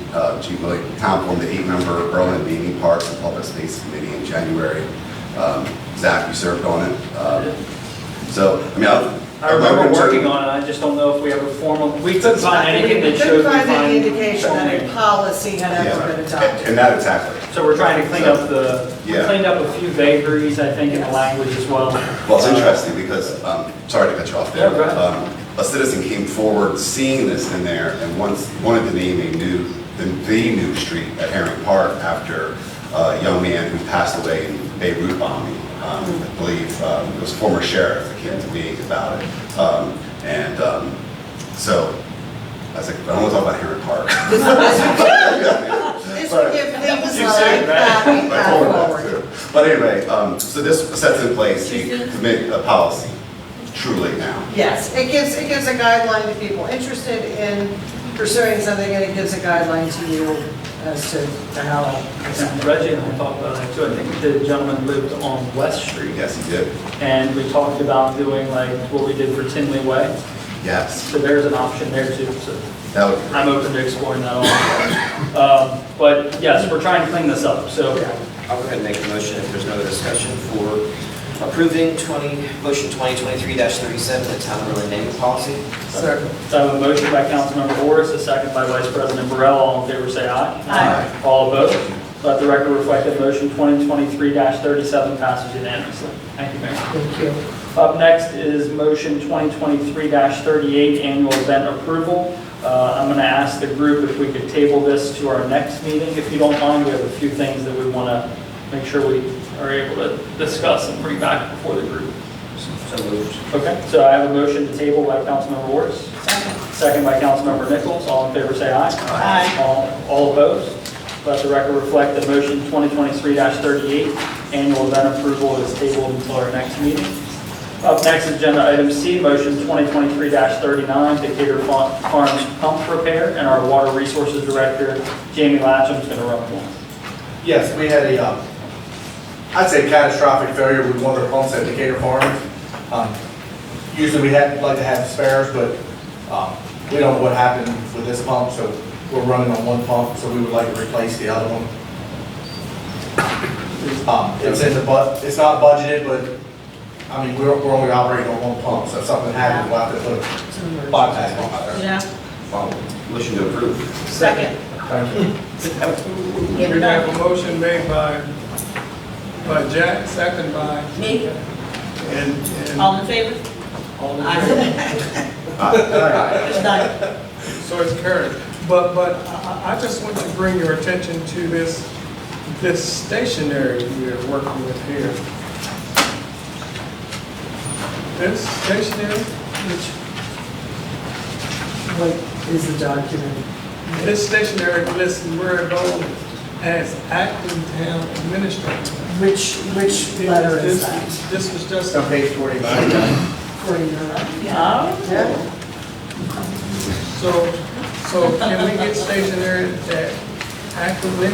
Chief Willie Town formed the 8-member Berlin Naming Parks and Public Space Committee in January. Zach, you served on it. So, I mean, I remember working on it, I just don't know if we ever we couldn't find anything that We showed couldn't we find any find. indication that a policy had ever been adopted. And that exactly. So we're trying to clean up we Yeah. cleaned up a few vagaries, I think, in the language as well. Well, it's interesting because, sorry to cut you off there. Yeah, go ahead. A citizen came forward seeing this in there and wanted to name the new street at Herring Park after a young man who passed away in Beirut bombing. I believe it was former sheriff that came to me about it. So I was like, I don't want to talk about Herring Park. This would give things like that forward. But anyway, so this sets in place to make a policy truly now. Yes, it gives a guideline to people interested in pursuing something, and it gives a guideline to you as to how. Reggie and I talked about that too. I think the gentleman lived on West Street. Yes, he did. And we talked about doing like what we did for Tinley Way. Yes. So there's an option there too. So That would be great. I'm open to exploring that also. But yes, we're trying to clean this up. So I'll go ahead and make a motion if there's no other discussion for approving motion 2023-37, the town of Berlin naming policy. Second. So I have a motion by Councilmember Morris, a second by Vice President Burrell. All in favor, say aye. Aye. All opposed? Let the record reflect that motion 2023-37 passes unanimously. Thank you, Mayor. Thank you. Up next is motion 2023-38, annual event approval. I'm going to ask the group if we could table this to our next meeting. If you don't mind, we have a few things that we want to make sure we are able to discuss and bring back before the group. So moved. Okay, so I have a motion to table by Councilmember Morris. Second by Councilmember Nichols. All in favor, say aye. Aye. All opposed? Let the record reflect that motion 2023-38, annual event approval is tabled until our next meeting. Up next is agenda item C, motion 2023-39, Decatur Farms pump repair, and our water resources director, Jamie Latcham, is going to run one. Yes, we had I'd say catastrophic failure with one of the pumps at Decatur Farms. Usually we like to have spares, but we don't know what happened with this pump, so we're running on one pump, so we would like to replace the other one. It's it's not budgeted, but I mean, we're only operating on one pump, so if something happens, we'll have to put a bypass pump out there. Yeah. Motion to approve. Second. Thank you. We have a motion made by Jack, second by, Me? and All in favor? Aye. It's done. So it's carried. But I just want to bring your attention to this stationery we're working with here. This stationery, What is the document? this stationery lists where it goes as acting town administrator. Which letter is that? This was just. On page 49. 49. Yeah. So can we get stationery that accurately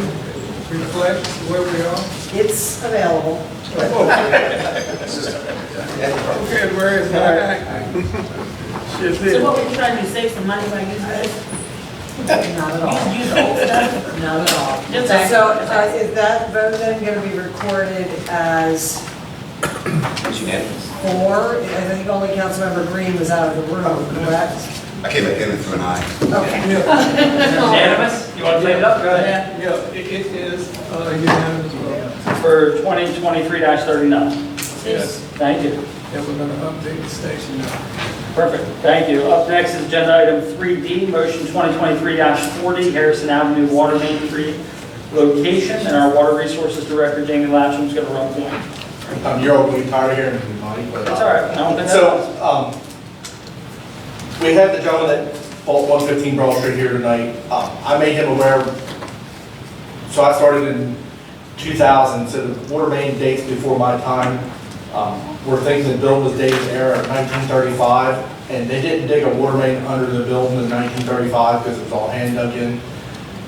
reflects where we are? It's available. Okay, where is that? Should be. So what were you trying to save some money by using this? Not at all. Use old stuff? Not at all. Just So accurate. is that vote then going to be recorded as It's unanimous. 4? I think only Councilmember Green was out of the room, correct? I came back in through an eye. Okay. Unanimous? You want to clean it up? Go ahead. Yeah, it is unanimous vote. For 2023-39. Yes. Thank you. And we're gonna update the station now. Perfect, thank you. Up next is agenda item 3D, motion 2023-40, Harrison Avenue Water Main relocation, and our Water Resources Director, Jamie Latcham, is going to run point. You're all going to be tired of hearing from me, but. That's all right, I don't think that So, we have the gentleman that bought 115 Broad Street here tonight. I made him aware, so I started in 2000, so the water main dates before my time. We're thinking the building was dated era of 1935, and they didn't dig a water main under the building in 1935 because it was all hand dug in.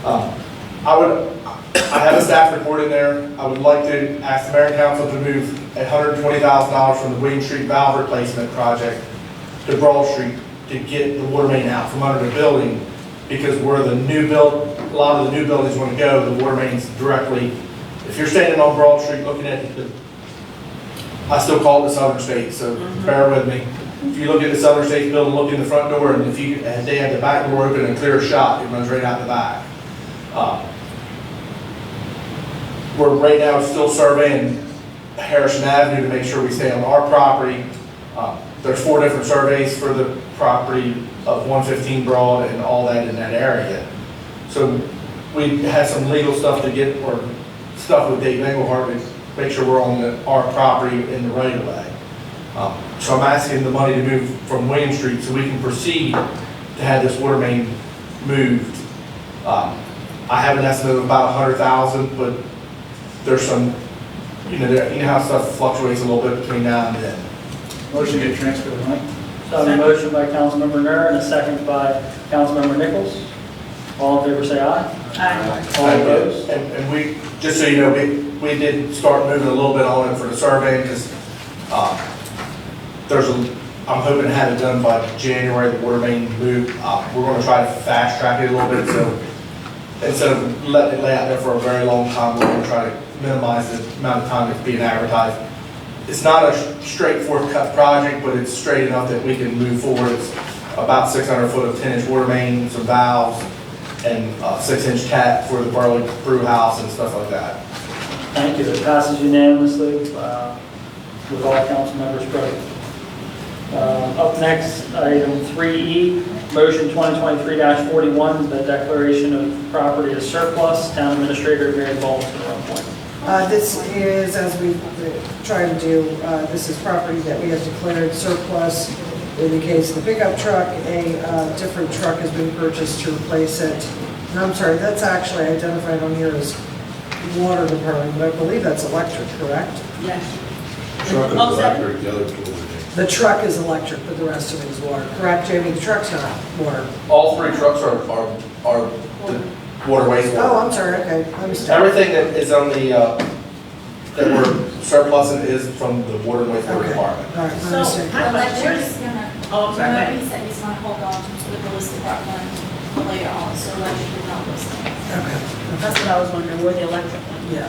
I have a staff report in there. I would like to ask the mayor and council to move $120,000 from the William Street valve replacement project to Broad Street to get the water main out from under the building, because where the new build, a lot of the new buildings want to go, the water main's directly, if you're standing on Broad Street looking at the, I still call it the Southern States, so bear with me. If you look at the Southern States building, look in the front door, and if you, and they have the back door open and clear shot, it runs right out the back. We're right now still surveying Harrison Avenue to make sure we stay on our property. There's 4 different surveys for the property of 115 Broad and all that in that area. So we had some legal stuff to get, or stuff with Dave Engelhardt to make sure we're on our property in the right of way. So I'm asking the money to move from William Street so we can proceed to have this water main moved. I have an estimate of about 100,000, but there's some, you know how stuff fluctuates a little bit between now and then. Motion to transfer the money. So I have a motion by Councilmember Nur and a second by Councilmember Nichols. All in favor, say aye. Aye. All opposed? And we, just so you know, we did start moving a little bit on it for the survey, because I'm hoping to have it done by January, the water main move. We're going to try to fast track it a little bit, so instead of letting it lay out there for a very long time, we're going to try to minimize the amount of time it's being advertised. It's not a straightforward cut project, but it's straight enough that we can move forward. It's about 600 foot of 10-inch water main, some valves, and 6-inch tap for the Burley brew house and stuff like that. Thank you. It passes unanimously with all council members present. Up next, item 3E, motion 2023-41, the declaration of property as surplus. Town Administrator Mary Ball is going to run point. This is, as we try to do, this is property that we have declared surplus. In the case of the pickup truck, a different truck has been purchased to replace it. And I'm sorry, that's actually identified on here as water department, but I believe that's electric, correct? Yes. Truck is Oh, is that- electric, the other tool is. The truck is electric, but the rest of it is water, correct, Jamie? The truck's not water. All 3 trucks are the water wastewater. Oh, I'm sorry, okay, I'm sorry. Everything that is on the, that we're surplusing is from the water and wastewater Okay. department. All right, I So, understand. my question We're is, just gonna, oh, I'm sorry, go ahead. he said he's gonna hold on to the police department later on, so electric is not listed. Okay. That's what I was wondering, where the electric one? Yeah.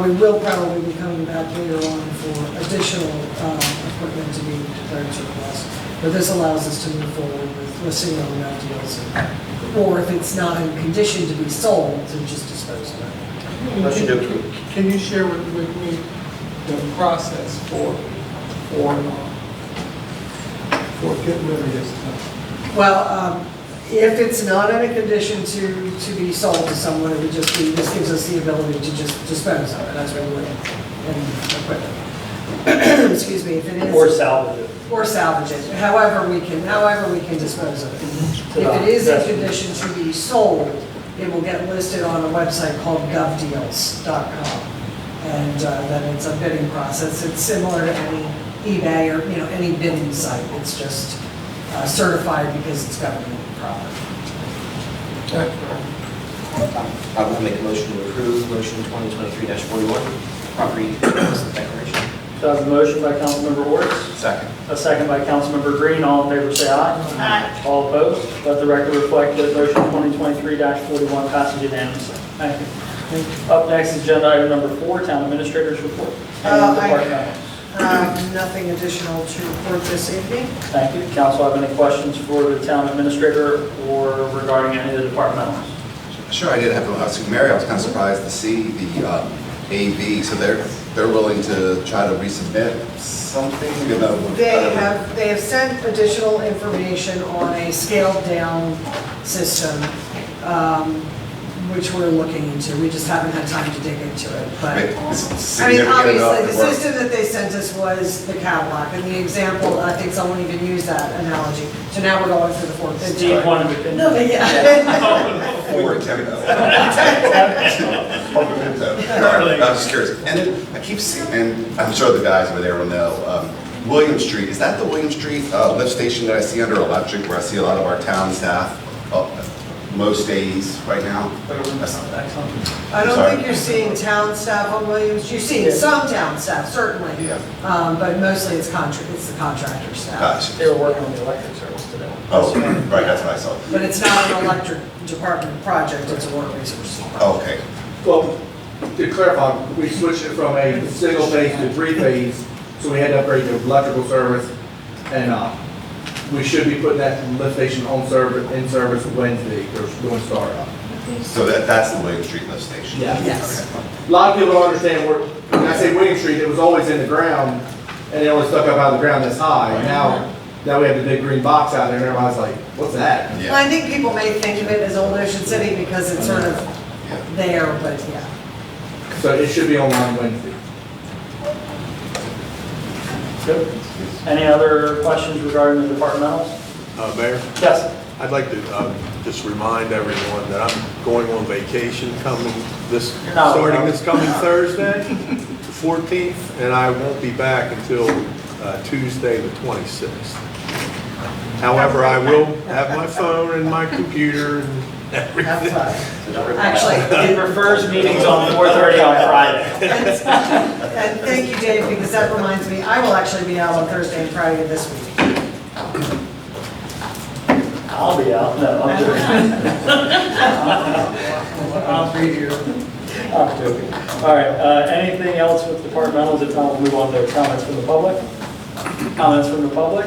We will probably be coming back later on for additional equipment to be declared surplus. But this allows us to move forward with listing on that deals. Or if it's not in condition to be sold, to just dispose of it. Motion to approve. Can you share with me the process for getting rid of this stuff? Well, if it's not in a condition to be sold to someone, it would just be, this gives us the ability to just dispose of it as we would in equipment. Excuse me, if it is. Or salvage it. Or salvage it, however we can dispose of it. If it is in condition to be sold, it will get listed on a website called govdeals.com. And then it's a bidding process. It's similar to any eBay or, any bidding site. It's just certified because it's government property. I will make a motion to approve motion 2023-41, property declaration. So I have a motion by Councilmember Ors, Second. a second by Councilmember Green. All in favor, say aye. Aye. All opposed? Let the record reflect that motion 2023-41 passes unanimously. Thank you. Up next is agenda item number 4, Town Administrator's Report. Any departmentals? Nothing additional to report this evening. Thank you. Council have any questions for the Town Administrator or regarding any of the departmentals? Sure, I did have to ask Mary, I was kind of surprised to see the AV, so they're willing to try to resubmit something, you know? They have sent additional information on a scaled down system, which we're looking into. We just haven't had time to dig into it, but. I mean, obviously, the system that they sent us was the Cadillac, and the example, I think someone even used that analogy. So now we're going through the fourth. Steve wanted to. No, but yeah. Ford Pinto. I'm just curious. And then I keep seeing, and I'm sure the guys over there will know, William Street, is that the William Street lift station that I see under electric, where I see a lot of our town staff most days right now? I don't think you're seeing town staff on Williams. You're seeing some town staff, certainly. Yeah. But mostly it's the contractor staff. Gotcha. They were working on the electric service today. Oh, right, that's what I saw. But it's not an electric department project, it's a work resource department. Okay. Well, to clarify, we switched it from a single phase to 3-phase, so we had to upgrade the electrical service, and we should be putting that lift station in service Wednesday, or doing startup. So that's the William Street lift station? Yeah. Yes. A lot of people don't understand when I say William Street, it was always in the ground, and it only stuck up out of the ground this high. Now we have the big green box out there, and everybody's like, what's that? Well, I think people may think of it as Old Ocean City because it's sort of there, but yeah. So it should be online Wednesday. Good. Any other questions regarding the departmentals? Mayor, Yes. I'd like to just remind everyone that I'm going on vacation starting this coming Thursday, the 14th, and I won't be back until Tuesday, the 26th. However, I will have my phone and my computer and everything. Actually, He prefers meetings on 4:30 on Friday. and thank you, Dave, because that reminds me, I will actually be out on Thursday and Friday this week. I'll be out. No, I'm joking. I'll be here. I'm joking. All right, anything else with departmentals? If not, we'll move on to comments from the public. Comments from the public?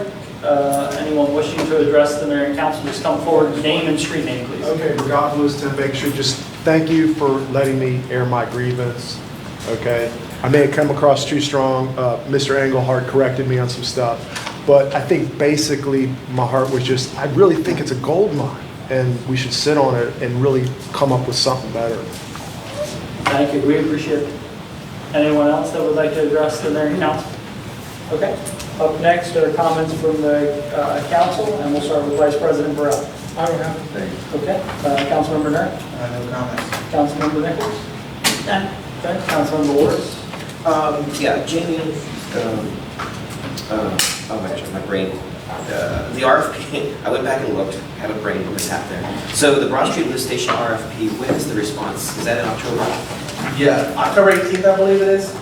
Anyone wishing to address the mayor and council, just come forward, name and street name, please. Okay, Regatta Lewis, 10 Baker Street, just thank you for letting me air my grievance, okay? I may have come across too strong, Mr. Engelhardt corrected me on some stuff, but I think basically my heart was just, I really think it's a gold mine, and we should sit on it and really come up with something better. Thank you, we appreciate it. Anyone else that would like to address the mayor and council? Okay, up next are comments from the council, and we'll start with Vice President Burrell. I don't have anything. Okay, Councilmember Nur? No comments. Councilmember Nichols? Done. Okay, Councilmember Ward? Yeah, Jamie, my brain. The RFP, I went back and looked, had a brain mishap there. So the Broad Street Lift Station RFP, when is the response? Is that in October? Yeah, October 18th, I believe it is.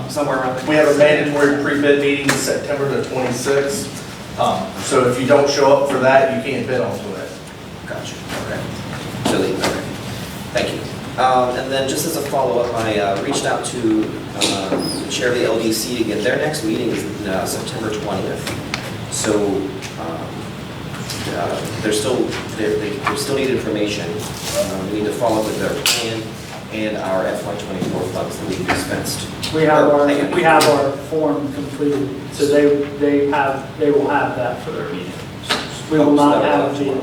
Somewhere around there. We have a mandatory pre-bid meeting September the 26th. So if you don't show up for that, you can't bid onto it. Gotcha, okay. So, okay, thank you. And then just as a follow-up, I reached out to the chair of the LDC again. Their next meeting is September 20th. So they still need information. We need to follow up with their plan and our FY24 funds that we've dispensed. We have our form completed, so they will have that for their meeting. We will not have the,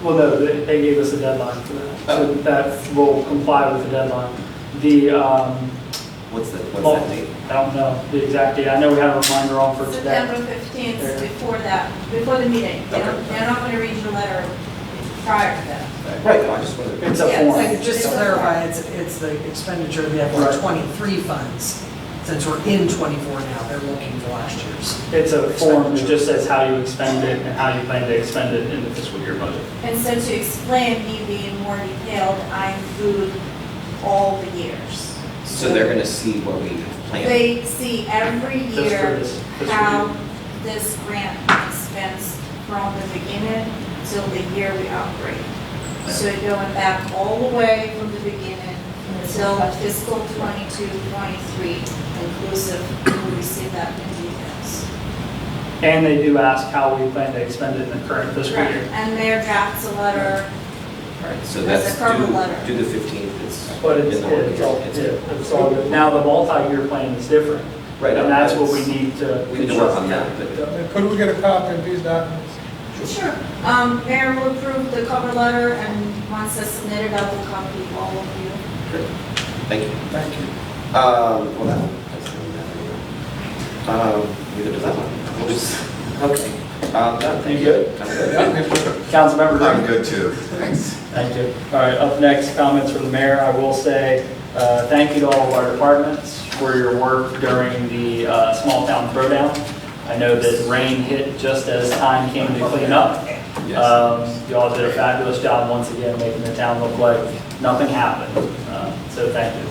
well, no, they gave us a deadline for that. So that will comply with the deadline. The, what's that date? I don't know the exact date. I know we have a reminder on for today. September 15th, before the meeting. They're not going to read your letter prior to that. Right, no, I just wanted to. It's a form. And just to clarify, it's the expenditure of the FY23 funds. Since we're in 24 now, they're looking for last year's. It's a form that just says how you expend it and how you plan to expend it in the fiscal year budget. And so to explain me being more detailed, I include all the years. So they're going to see what we plan? They see every Just for year this how this grant expense from the beginning till the year we operate. So going back all the way from the beginning until fiscal 22, 23, inclusive, we will receive that in details. And they do ask how we plan to expend it in the current fiscal Correct. year. And mayor drafts a letter. Right, so That's that's a cover letter. due the 15th, it's. But it's in the work it's all, year. it's all good. Now, the multi-year plan is different. Right. And that's what we need to. We need to work on that, but Could we get a copy of these documents? Sure. Mayor will approve the cover letter, and once that's submitted, I will copy all of you. thank you. Thank you. Well, that one, that's neither does that one. We'll just, okay. Done. Thank you. I'm good. Councilmember Green. I'm good too. Thank you. All right, up next, comments from the mayor. I will say, thank you to all of our departments for your work during the small town throwdown. I know that rain hit just as time came to clean up. You all did a fabulous job once again, making the town look like nothing happened. So thank you.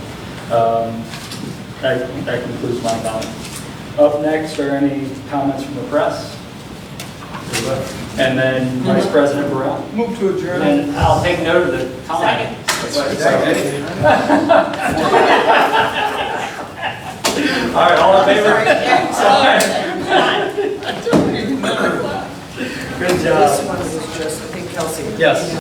That concludes my comments. Up next, are any comments from the press? And then Vice President Burrell. Move to adjourn. And I'll take note of the time. All right, all in favor? Good job. This one was just, I think Kelsey. Yes.